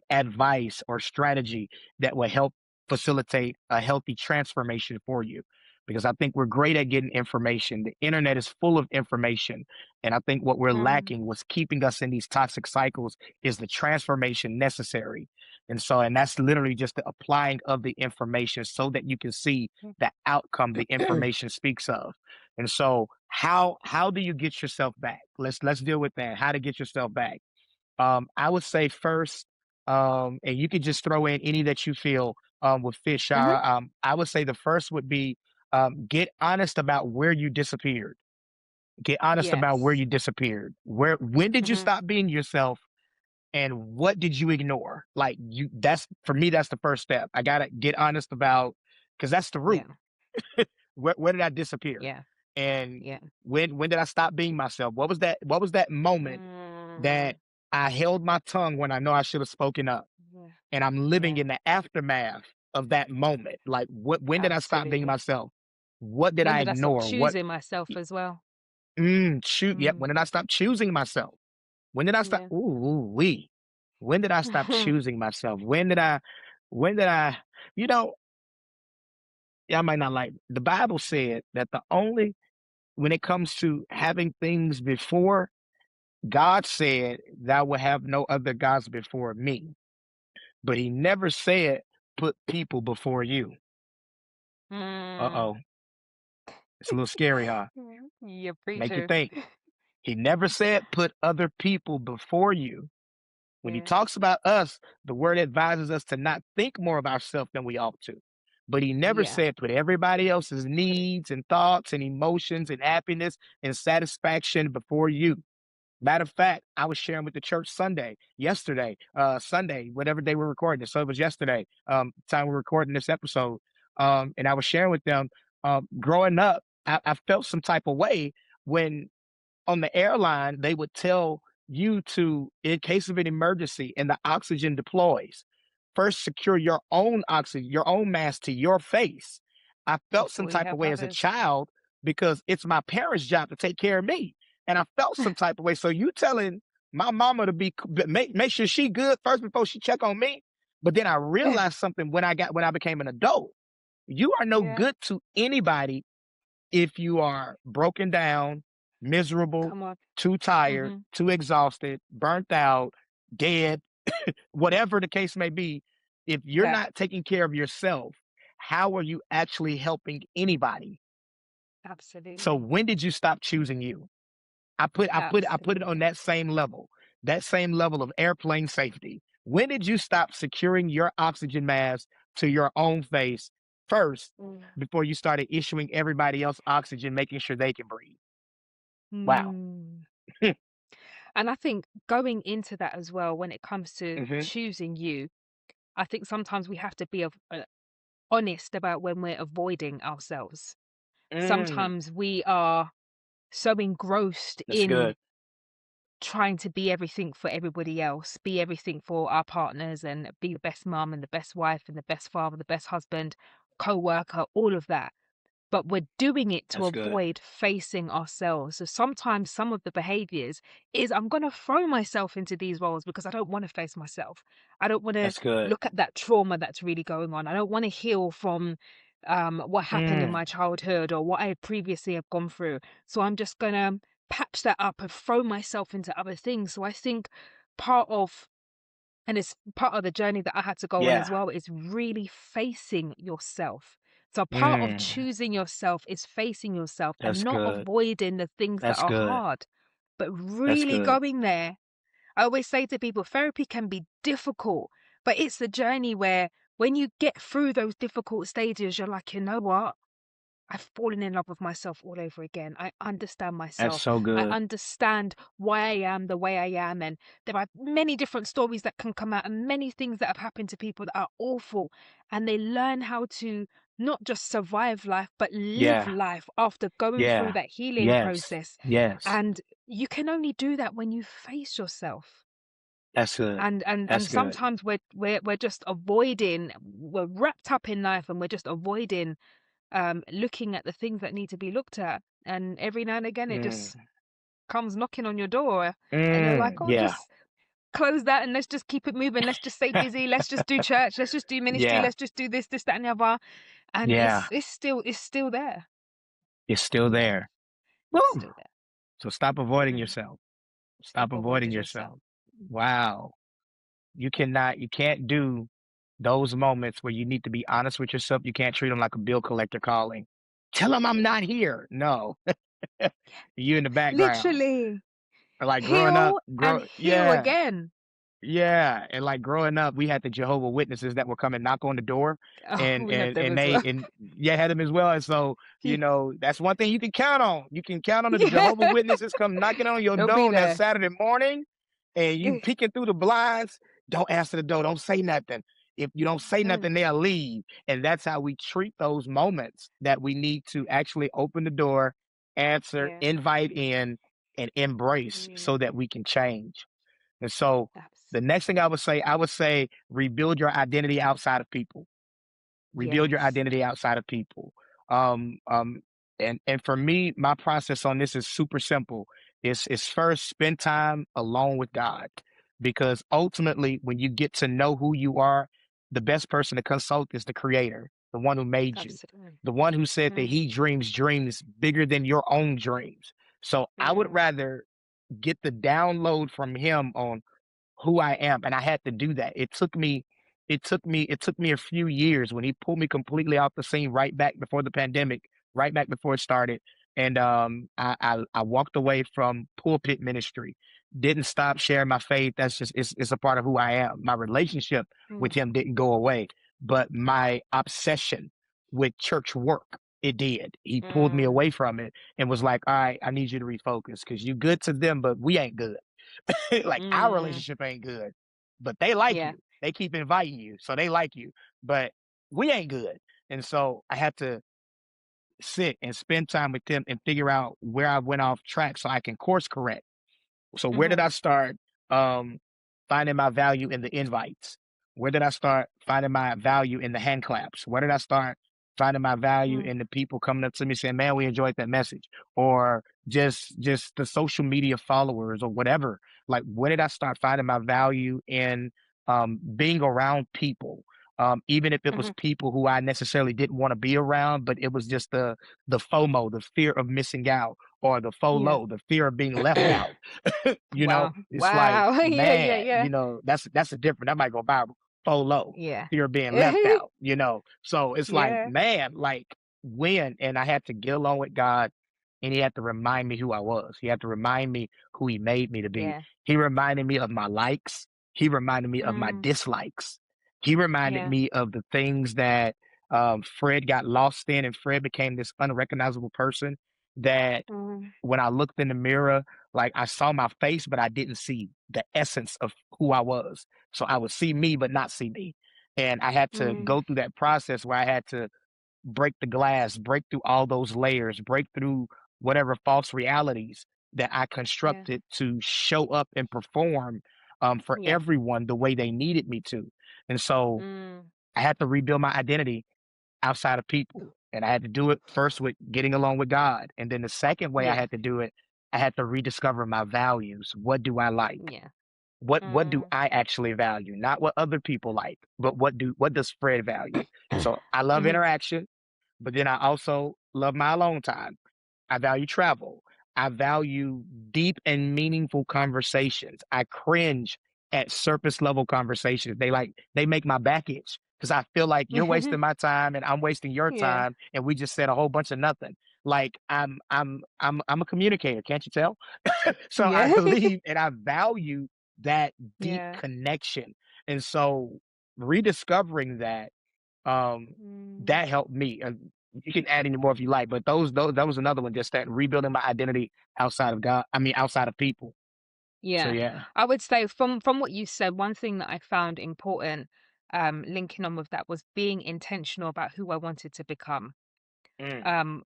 advice or strategy that will help facilitate a healthy transformation for you. Because I think we're great at getting information. The internet is full of information, and I think what we're mm, lacking, what's keeping us in these toxic cycles, is the transformation necessary. And that's literally just the applying of the information so that you can see the outcome the information speaks of. And so, how do you get yourself back? Let's deal with that. How to get yourself back? I would say first, and you could just throw in any that you feel would fit, mm-hmm. Shara. I would say the first would be get honest about where you disappeared. Get honest about where Yes. you disappeared. When did you Mm-hmm. stop being yourself? And what did you ignore? Like that's for me, that's the first step. I gotta get honest about because that's the root. Yeah. Where did I disappear? Yeah. And Yeah. when did I stop being myself? What was that moment Mm, that I held my tongue when I know I should have spoken up? yeah. And I'm living Yeah. in the aftermath of that moment. Like when did I stop being Absolutely. myself? What did When I did I stop ignore? What choosing myself as well? shoot, yep, when Mm, did I stop choosing myself? When did I stop? Yeah. We. When did I stop choosing myself? When did I, you know, y'all might not like, the Bible said that the only, when it comes to having things before, God said, thou will have no other gods before me. But he never said, put people before you. Mm. Uh-oh. It's a little scary, huh? Mm. You're Make you preaching. think. He never said, put other people before you. When he Yeah. talks about us, the word advises us to not think more of ourselves than we ought to. But he never Yeah. said put everybody else's needs and thoughts and emotions and happiness and satisfaction before you. Matter of fact, I was sharing with the church Sunday, whatever day we're recording this. So it was yesterday, time we're recording this episode. And I was sharing with them, growing up, I felt some type of way when on the airline, they would tell you to, in case of an emergency and the oxygen deploys, first secure your own oxygen, your own mask to your face. I felt some Before you type of help way as a others. child because it's my parents' job to take care of me. And I felt some type of way. So you telling my mama to make sure she good first before she check on me. But then I realized something when I became an adult. You are no Yeah. good to anybody if you are broken down, miserable, Come on. too tired, Mm-hmm. too exhausted, burnt out, dead, whatever the case may be, if you're Yeah. not taking care of yourself, how are you actually helping anybody? So Absolutely. when did you stop choosing you? I put it on Absolutely. that same level of airplane safety. When did you stop securing your oxygen mask to your own face first Mm. before you started issuing everybody else oxygen, making sure they can breathe? Wow. Mm. And I think going into that as well, when it comes to Hmm. choosing you, I think sometimes we have to be honest about when we're avoiding ourselves. Mm, Sometimes we are so engrossed that's in good. trying to be everything for everybody else, be everything for our partners, and be the best mum and the best wife and the best father, the best husband, co-worker, all of that. But we're doing it to That's good. avoid facing ourselves. So sometimes some of the behaviors is I'm going to throw myself into these roles because I don't want to face myself. I don't want to That's good. look at that trauma that's really going on. I don't want to heal from what happened in Mm, my childhood or what I previously have gone through. So I'm just going to patch that up and throw myself into other things. So I think part of and it's part of the journey that I had to go on as yeah. well is really facing yourself. So part of Mm, choosing yourself is facing yourself and that's not good. avoiding the things that That's are good. hard, but That's really good. going there. I always say to people, therapy can be difficult, but it's the journey where when you get through those difficult stages, you're like, you know what? I've fallen in love with myself all over again. I understand That's myself. so I good. understand why I am the way I am. And there are many different stories that can come out and many things that have happened to people that are awful. And they learn how to not just survive life, but live Yeah. life after going through Yeah. that healing Yes. process. Yes. And you can only do that when you face yourself. That's good. And That's good. sometimes we're just avoiding, we're wrapped up in life and we're just avoiding looking at the things that need to be looked at. And every now and again, it Mm, just comes knocking on your door, and you're like, oh, yeah. just close that and let's just keep it moving. Let's just stay busy. Let's just do church. Let's just do ministry. Yeah. Let's just do this, that, and the other. And Yeah. it's still there. It's still Yeah, there. it's Woo. still there. So stop avoiding Mm. yourself. Stop Stop avoiding avoiding yourself. yourself. Wow. You can't do those moments where you need to be honest with yourself. You can't treat them like a bill collector calling. Tell them I'm not here. No, you in the background. Literally Or like growing up, heal and heal again. yeah, and like growing up, we had the Jehovah Witnesses that would come and knock on the door, Oh, we had them and as well. yeah, had them as well. And so that's one thing you can count on. You can count on the Yeah, Jehovah Witnesses come knocking on your they'll door be on that there. Saturday morning, and you peeking through the blinds. Don't answer the door. Don't say nothing. If you don't say Mm. nothing, they'll leave. And that's how we treat those moments that we need to actually open the door, answer, Yeah. invite in, and embrace Mm. so that we can change. And so the next thing Absolutely. I would say rebuild your identity outside of people. Rebuild your Yes. identity outside of people. Um, um, and for me, my process on this is super simple. It's first spend time alone with God, because ultimately, when you get to know who you are, the best person to consult is the Creator, the one who made you, Absolutely. the one who said that Mm, He dreams dreams bigger than your own dreams. So I would mm, rather get the download from Him on who I am, and I had to do that. It took me a few years when he pulled me completely off the scene right back before the pandemic, right back before it started. And I walked away from pulpit ministry, didn't stop sharing my faith. That's just it's a part of who I am. My relationship with mm, him didn't go away, but my obsession with church work, it did. He pulled me mm, away from it and was like, "All right, I need you to refocus because you good to them, but we ain't good." Like our mm. relationship ain't good, but they like Yeah. you. They keep inviting you, so they like you, but we ain't good. And so I had to sit and spend time with them and figure out where I went off track so I can course correct. So where did Hmm. I start um, finding my value in the invites? Where did I start finding my value in the hand claps? Where did I start finding my value Mm, in the people coming up to me saying, "Man, we enjoyed that message," or just the social media followers or whatever? Like, where did I start finding my value in being around people? Even if it was hmm. people who I necessarily didn't want to be around, but it was just the FOMO, the fear of missing out, or the Yeah. FOLO, the fear of being left out. Wow. It's like, Wow. Yeah, yeah, man, yeah. that's a different, that might go viral. FOLO, Yeah. fear of being left out. So it's like, Yeah. man, like when, and I had to get along with God, and he had to remind me who I was. He had to remind me who he made me to be. Yeah. He reminded me of my likes. He reminded me of my Mm, dislikes. He reminded yeah. me of the things that Fred got lost in, and Fred became this unrecognizable person that Mm, when I looked in the mirror, like I saw my face, but I didn't see the essence of who I was. So I would see me, but not see me. And I had to mm, go through that process where I had to break the glass, break through all those layers, break through whatever false realities that I yeah. constructed to show up and perform for Yeah. everyone the way they needed me to. And so Mm, I had to rebuild my identity outside of people. And I had to do it first with getting along with God. And then the second way I yeah. had to do it, I had to rediscover my values. What do I like? Yeah. What do Mm, I actually value? Not what other people like, but what does Fred value? So I love mhm, interaction, but then I also love my alone time. I value travel. I value deep and meaningful conversations. I cringe at surface level conversations. They make my back itch because I feel like you're wasting my time and I'm wasting your yeah. time and we just said a whole bunch of nothing. Like I'm a communicator, can't you tell? So I Yeah. believe and I value that deep Yeah. connection. And so rediscovering that Mm, that helped me. And you can add any more if you like, but those that was another one. Just that rebuilding my identity outside of God. I mean, outside of people. So yeah. yeah. I would say from what you said, one thing that I found important, linking on with that was being intentional about who I wanted to become. Mm, Um,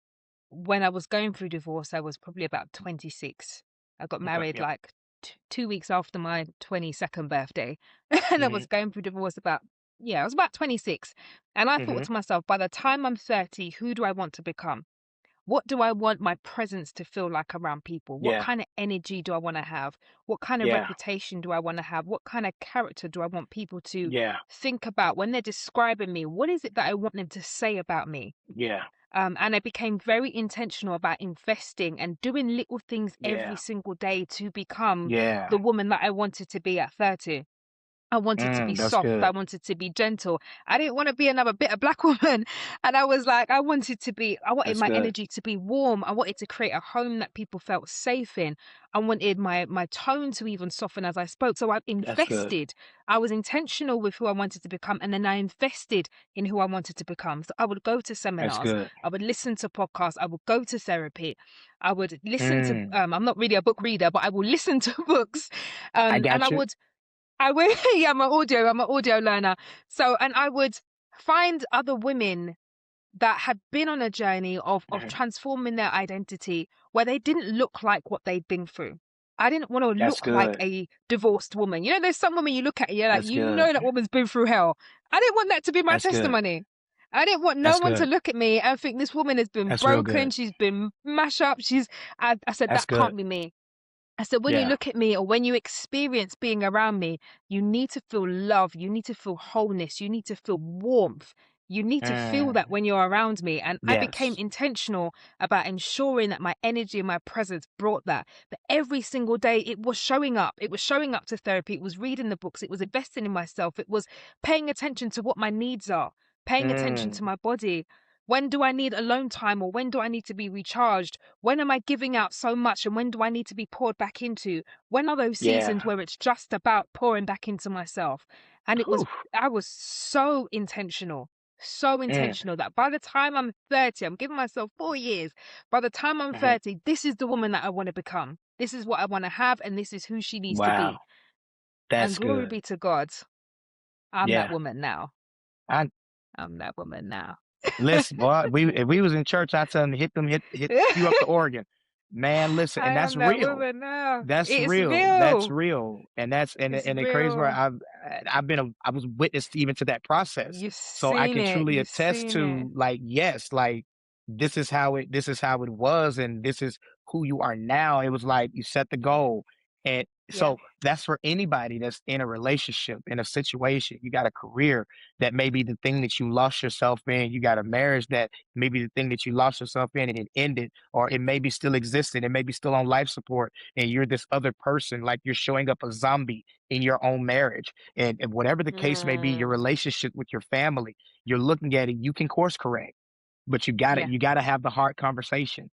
when I was going through divorce, I was probably about 26. I got okay. married Yep. like 2 weeks after my 22nd birthday. And I Mm-hmm. was going through divorce about, yeah, I was about 26. And I thought Mm-hmm. to myself, by the time I'm 30, who do I want to become? What do I want my presence to feel like around people? What Yeah. kind of energy do I want to have? What kind of Yeah. reputation do I want to have? What kind of character do I want people to Yeah. think about when they're describing me? What is it that I want them to say about me? Yeah. And I became very intentional about investing and doing little things every Yeah. single day to become Yeah. the woman that I wanted to be at 30. I wanted to be That's soft. I good. wanted to be gentle. I didn't want to be another bitter black woman. And I was like, I wanted That's my good. energy to be warm. I wanted to create a home that people felt safe in. I wanted my tone to even soften as I spoke. So I That's good. invested. I was intentional with who I wanted to become. And then I invested in who I wanted to become. So I would go to That's seminars. good. I would listen to podcasts. I would go to therapy. I would listen to, Mm, I'm not really a book reader, but I will listen to books. I And got you. I would, yeah, I'm an audio learner. So, and I would find other women that had been on a journey of Mhm. transforming their identity where they didn't look like what they'd been through. I didn't want to That's look like good. a divorced woman. You know, there's some women you look at, you're like, That's you know, good. that woman's been through hell. I didn't want that to be my That's good. testimony. I didn't want no That's one to good. look at me and think this woman has been That's real broken. good. She's been mashed up. I said, That's that good. can't be me. I said, when you Yeah. look at me or when you experience being around me, you need to feel love. You need to feel wholeness. You need to feel warmth. You need to feel that Mm. when you're around me. And I became Yes. intentional about ensuring that my energy and my presence brought that. But every single day it was showing up. It was showing up to therapy. It was reading the books. It was investing in myself. It was paying attention to what my needs are, paying attention to Mm. my body. When do I need alone time or when do I need to be recharged? When am I giving out so much and when do I need to be poured back into? When are those seasons Yeah. where it's just about pouring back into myself? And Whew. I was so Mm. intentional that by the time I'm 30, I'm giving myself 4 years. By the time I'm Mhm. 30, this is the woman that I want to become. This is what I want to have and this is who she needs to Wow. be. And That's glory good. be to God, I'm that Yeah. woman now. I I'm that woman now. listen, boy, if we was in church, I'd tell them to hit cue up the organ. Man, listen, I and that's am that real. woman now. That's It's real. That's real. real. And that's It's and the crazy part, real. I was witness even to that process. You've So I seen can it. truly You've attest seen it. to like, yes, like this is how it was, and this is who you are now. It was like you set the goal. And Yeah. so that's for anybody that's in a relationship, in a situation, you got a career that may be the thing that you lost yourself in, you got a marriage that may be the thing that you lost yourself in and it ended, or it may be still existing, it may be still on life support and you're this other person, like you're showing up a zombie in your own marriage. And whatever the case may be, your Mm. relationship with your family, you're looking at it, you can course correct, but Yeah. you gotta have the hard conversation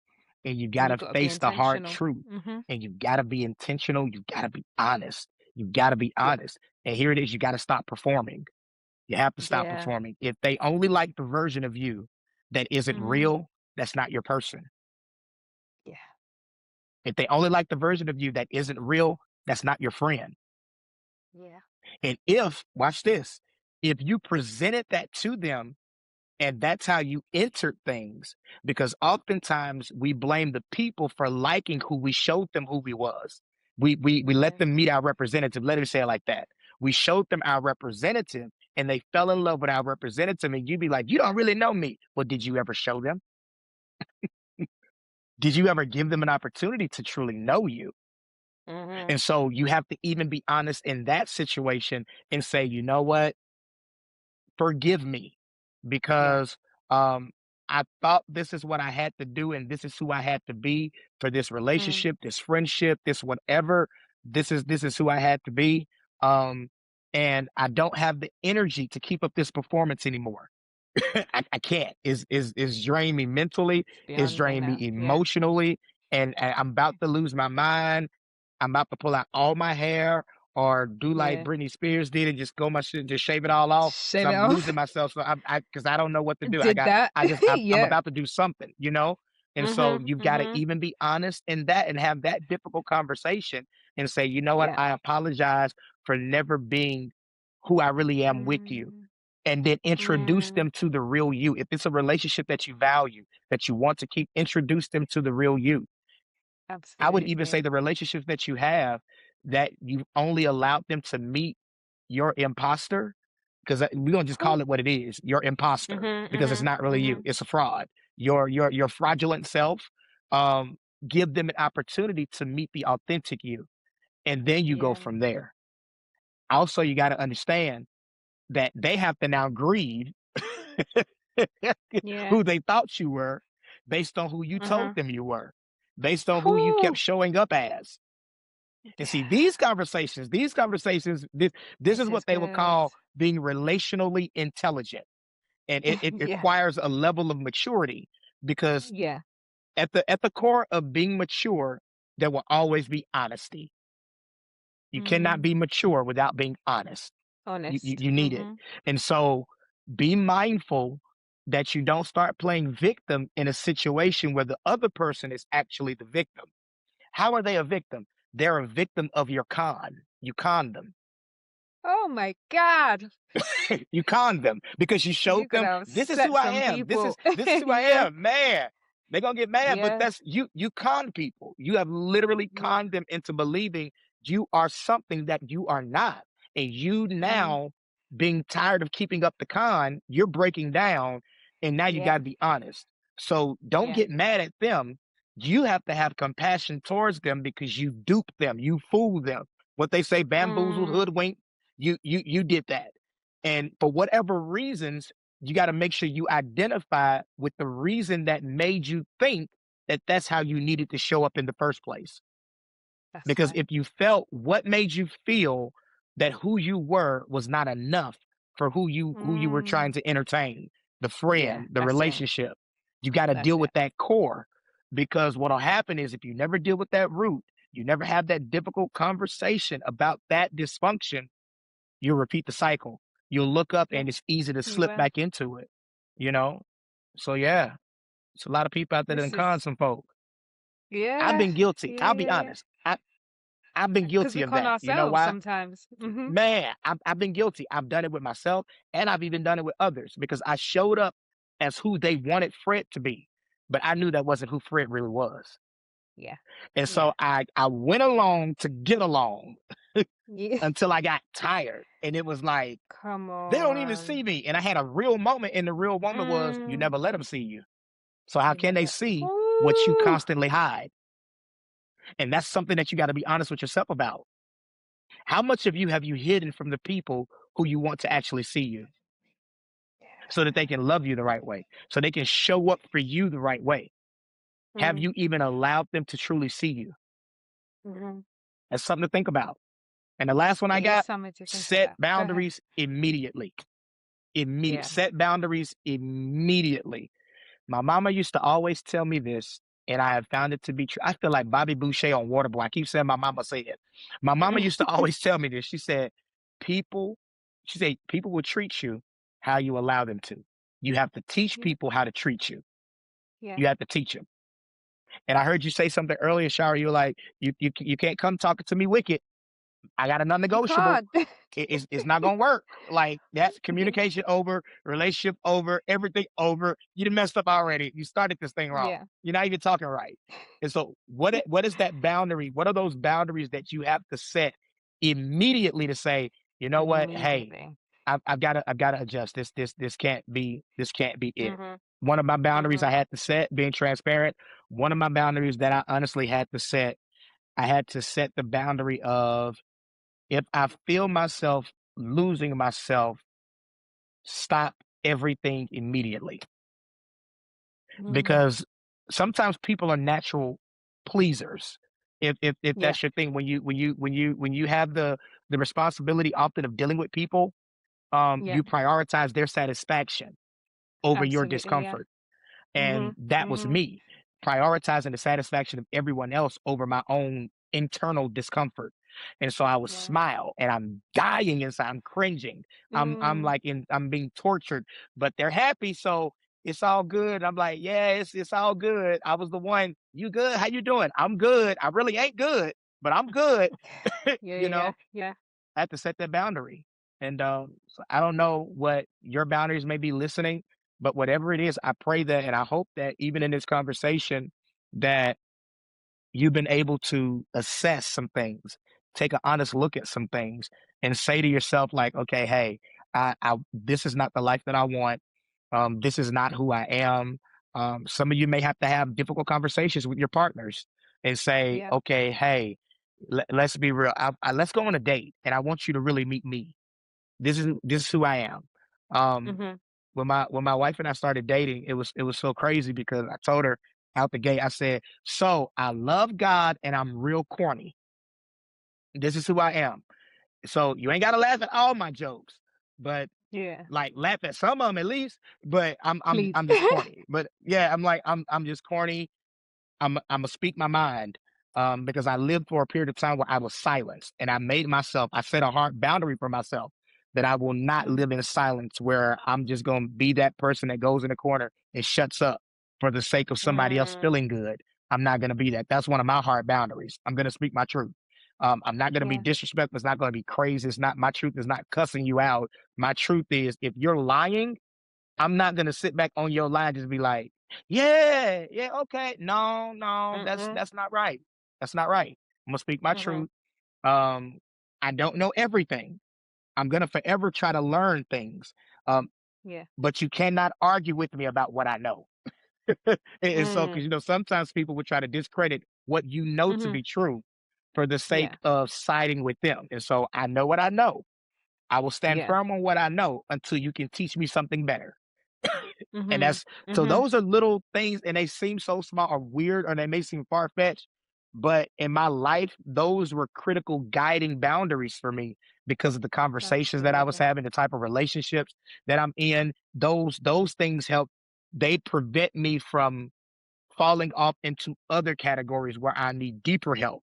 and you And you gotta got to be face the hard intentional. truth Mm-hmm. and you gotta be intentional. You gotta be honest. You gotta be Yeah. honest. And here it is, you gotta stop performing. You have to stop Yeah. performing. If they only like the version of you that isn't Mm-hmm. real, that's not your person. Yeah. If they only like the version of you that isn't real, that's not your friend. Yeah. And if, watch this, if you presented that to them and that's how you entered things, because oftentimes we blame the people for liking who we showed them who we was. We let Yeah. them meet our representative. Let me say it like that. We showed them our representative and they fell in love with our representative. And you'd be like, you don't really know me. Well, did you ever show them? Did you ever give them an opportunity to truly know you? Mm-hmm. And so you have to even be honest in that situation and say, you know what? Forgive me Yeah. because I thought this is what I had to do and this is who I had to be for this Mm. relationship, this friendship, this whatever. This is who I had to be. Um, and I don't have the energy to keep up this performance anymore. I can't. Is draining me mentally, It's it's beyond draining enough. me Yeah. emotionally, and I'm about to lose my mind. I'm about to pull out all my hair or do like Yeah. Britney Spears did and just go my shit and just shave it all off because Shave it I'm off. losing myself. So because I don't know what to do. Did that. I'm Yeah. about to do something, you know? And so Mm-hmm. you've got to Mm-hmm. even be honest in that and have that difficult conversation and say, you know what? Yeah. I apologize for never being who I really am with you Mm. and then introduce Mm. them to the real you. If it's a relationship that you value, that you want to keep, introduce them to the real you. I would even say Absolutely. the relationships that you have that you've only allowed them to meet your imposter, because we're gonna just call Whew. it what it is, your imposter, Mm-hmm. because it's not Mm-hmm. really you, Mm-hmm. it's a fraud. Your fraudulent self. Um, give them an opportunity to meet the authentic you, and then you go Yeah. from there. Also, you got to understand that they have to now grieve Yeah. who they thought you were based on who you told Mm-hmm. them you were, based on who you kept Whew. showing up as. And see, this is This is what they would good. call being relationally intelligent. And it Yeah. requires a level of maturity because Yeah. at the core of being mature, there will always be honesty. You cannot Mm. be mature without being honest. Honest. You need it. Mm-hmm. And so be mindful that you don't start playing victim in a situation where the other person is actually the victim. How are they a victim? They're a victim of your con. You conned them. Oh my God. You conned them because you You showed could them have this is who set I some am. people. This is who I Yeah. am. Man, they're gonna get mad, but Yeah. that's you. You con people. You have literally Yeah. conned them into believing you are something that you are not. And you Mm. now being tired of keeping up the con, you're breaking down, and now you Yeah. gotta be honest. So don't Yeah. get mad at them. you have to have compassion towards them because you duped them, you fooled them. What they say, bamboozled, Mm, hoodwinked, you did that. And for whatever reasons, you got to make sure you identify with the reason that made you think that that's how you needed to show up in the first place. that's Because right. if you felt what made you feel that who you were was not enough for who you were trying Mm, to entertain, the yeah, friend, the that's it. relationship, you got to That's deal it. with that core. Because what'll happen is if you never deal with that root, you never have that difficult conversation about that dysfunction, you'll repeat the cycle. You'll look up Yeah, and it's easy to you slip will. back into it, you know? So yeah, it's a lot of people out there that done This is con some folk. I've yeah, been guilty. yeah, I'll be yeah, yeah. honest. I've been Because guilty we of con that. You know ourselves why? sometimes. Hmm. Man, I've been guilty. I've done it with myself and I've even done it with others because I showed up as who they wanted Fred to be, but I knew that wasn't who Fred really was. Yeah, And yeah, so I went along to get along yeah. until I got tired. And it was like, Come they don't even on. see me. And I had a real moment, and the real moment was you Mm, never let them see you. So how you can they never. see what you Ooh. constantly hide? And that's something that you got to be honest with yourself about. How much of you have you hidden from the people who you want to actually see you so that they can love you the right way, so they can show up for you the right way? Have Mm, you even allowed them to truly see you? mm-hmm. That's something to think about. And the last one I It is got, something to think set about. Go ahead. boundaries immediately. Immediate Yeah. set boundaries immediately. My mama used to always tell me this, and I have found it to be true. I feel like Bobby Boucher on Waterboy. I keep saying my mama say it. My mama used to always tell me this. She said, people, she said, people will treat you how you allow them to. You have to teach Yeah. people how to treat you. Yeah. You have to teach them. And I heard you say something earlier, Shara. You were like, you can't come talking to me wicked. I got a You non-negotiable. can't. It's not gonna work. Like that's Yeah. communication over, relationship over, everything over. You done messed up already. You started this thing wrong. Yeah. You're not even talking right. And so what is that boundary? What are those boundaries that you have to set immediately to say, you know what? Hey, Immediately. I've gotta adjust. This can't be it. Mhm. One of my boundaries I Mhm. had to set, being transparent. One of my boundaries that I honestly had to set, I had to set the boundary of if I feel myself losing myself, stop everything immediately. Mm. Because sometimes people are natural pleasers. If Yeah. that's your thing, when you have the responsibility often of dealing with people, Yeah. you prioritize their satisfaction over your Absolutely. Yeah. discomfort. And Mhm. that was Mhm. me prioritizing the satisfaction of everyone else over my own internal discomfort. And so I would Wow. smile and I'm dying inside. I'm cringing. I'm Mm. like I'm being tortured, but they're happy. So it's all good. I'm like, yeah, it's all good. I was the one. You good? How you doing? I'm good. I really ain't good, but I'm good. Yeah. you Yeah. know, Yeah. I have to set that boundary. And so I don't know what your boundaries may be listening, but whatever it is, I pray that and I hope that even in this conversation that you've been able to assess some things, take an honest look at some things, and say to yourself, like, okay, hey, I this is not the life that I want. This is not who I am. Some of you may have to have difficult conversations with your partners and say, Yeah. okay, hey, let's be real. Let's go on a date, and I want you to really meet me. This is who I am. Um, Mhm. when my wife and I started dating, it was so crazy because I told her out the gate, I said, "So I love God and I'm real corny. This is who I am. So you ain't gotta laugh at all my jokes, but Yeah. like laugh at some of them at least. But I'm I'm Please. I'm just corny. But yeah, I'm like I'm just corny. I'm gonna speak my mind because I lived for a period of time where I was silenced, and I set a hard boundary for myself that I will not Mm. live in silence, where I'm just gonna be that person that goes in the corner and shuts up for the sake of somebody else Mm. feeling good. I'm not gonna be that. That's one of my hard boundaries. I'm gonna speak my truth. I'm not gonna be Yeah. disrespectful. It's not gonna be crazy. It's not my truth. Is not cussing you out. My truth is if you're lying, I'm not gonna sit back on your line and just be like, "Yeah, yeah, okay." No, no, that's Mm-mm. that's not right. That's not right. I'm gonna speak my Mhm. truth. Um, I don't know everything. I'm gonna forever try to learn things. Um, Yeah. but you cannot argue with me about what I know. And so, Mm. because sometimes people would try to discredit what you know to Mhm. be true for the sake Yeah. of siding with them. And so I know what I know. I will stand Yeah. firm on what I know until you can teach me something better. And Mhm. that's so Mhm. those are little things and they seem so small or weird or they may seem far fetched. But in my life, those were critical guiding boundaries for me because of the conversations that I was Absolutely. having, the type of relationships that I'm in. Those things help. They prevent me from falling off into other categories where I need deeper help.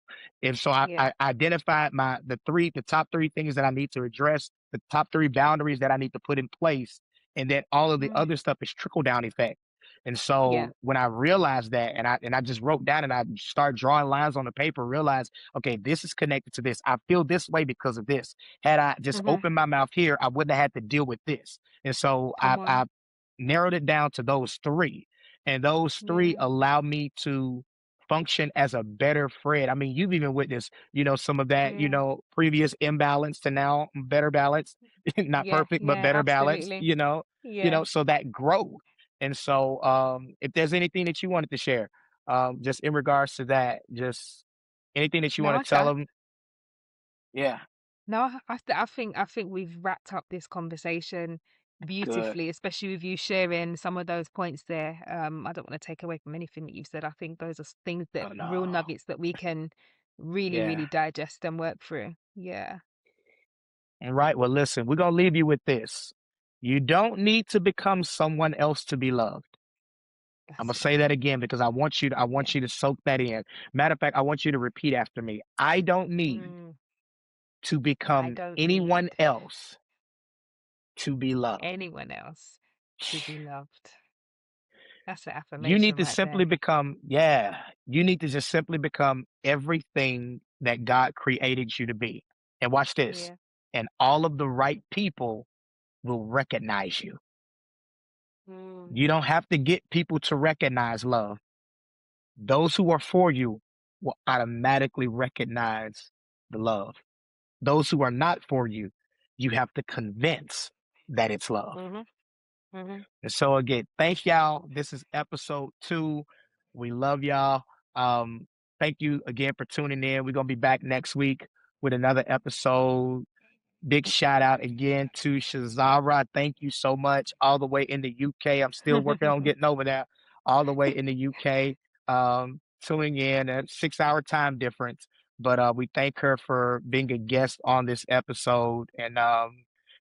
And so Yeah. I identified the top three things that I need to address, the top three boundaries that I need to put in place, and then all of the Mm. other stuff is trickle down effect. And Yeah. so when I realized that, and I just wrote down and I start drawing lines on the paper, realize, okay, this is connected to this. I feel this way because of this. Had I just Mhm. opened my mouth here, I wouldn't have had to deal with this. And so Come I on. narrowed it down to those three, and those three Yeah. allow me to function as a better Fred. I mean, you've even witnessed, some of that, Yeah. previous imbalance to now better balance, not Yeah. perfect, but Yeah. better balance, Absolutely. Yeah. so that growth. And so, if there's anything that you wanted to share, just in regards to that, just anything that you No, want to tell them. Yeah, no, I think we've wrapped up this conversation good. beautifully, especially with you sharing some of those points there. I don't want to take away from anything that you've said. I think those are things that Oh real no. nuggets that we can really, Yeah. really digest and work through. Yeah, All right. Well, listen, we're gonna leave you with this. You don't need to become someone else to be loved. I'm gonna that's say right. that again because I Yeah. want you to soak that in. Matter of fact, I want you to repeat after me. I don't need Mm, to I become don't anyone need else to be loved. anyone else to be loved. That's an You need affirmation to right simply there. become, yeah, you need to just simply become everything that God created you to be. And watch this. Yeah. And all of the right people will recognize you. Mm, You don't have to get people to recognize love. Those who are for you will automatically recognize the love. Those who are not for you, you have to convince that it's love. mhm. Mhm. And so again, thank y'all. This is episode 2. We love y'all. Um, Thank you again for tuning in. We're gonna be back next week with another episode. Big shout out again to Chaz'ara. Thank you so much. All the way in the UK. I'm still working on getting over there. All the way in the UK. Tuning in at 6 hour time difference. But we thank her for being a guest on this episode. And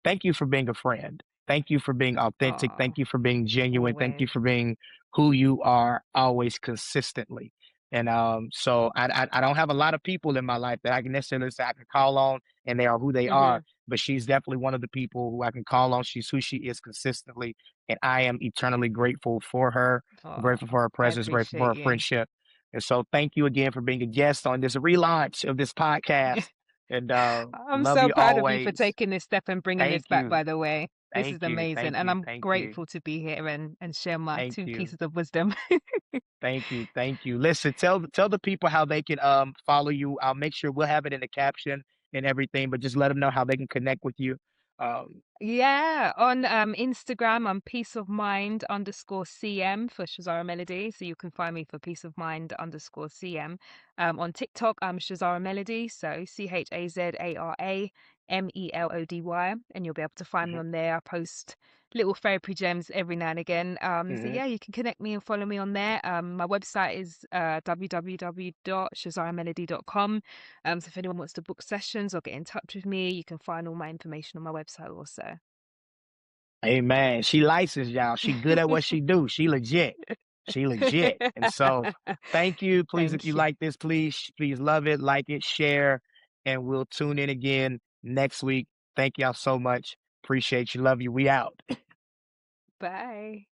thank you for being a friend. Thank you for being authentic. Oh, Thank you for being genuine. Thank you always. for being who you are always consistently. And so I don't have a lot of people in my life that I can necessarily say I can call on and they are who they are, Mhm. but she's definitely one of the people who I can call on. She's who she is consistently, and I am eternally grateful for her. I'm Oh, grateful for her I presence, grateful for appreciate her you. friendship. And so thank you again for being a guest on this relaunch of this podcast. And I'm love so you proud of you for always. taking this step and bringing this Thank back, you. by the way. This is Thank you. amazing. Thank And you. I'm Thank you. grateful to be here and share my Thank two you. pieces of wisdom. Thank you. Thank you. Listen, tell the people how they can follow you. I'll make sure we'll have it in the caption and everything, but just let them know how they can connect with you. Um, Yeah, on Instagram, I'm peace of mind underscore CM for Shazara Melody. So you can find me for peace of mind underscore CM. On TikTok, I'm Shazara Melody. So CHAZARA MELODY. And you'll be able to find me mhm, on there. I post little therapy gems every now and again. So mhm. yeah, you can connect me and follow me on there. My website is www.shazaramelody.com. So if anyone wants to book sessions or get in touch with me, you can find all my information on my website also. Hey man, she licensed y'all. She good at what she do. She legit. She legit. And so thank you. Please, if you Thank you. like this, please love it, like it, share, and we'll tune in again next week. Thank y'all so much. Appreciate you. Love you. We out. Bye.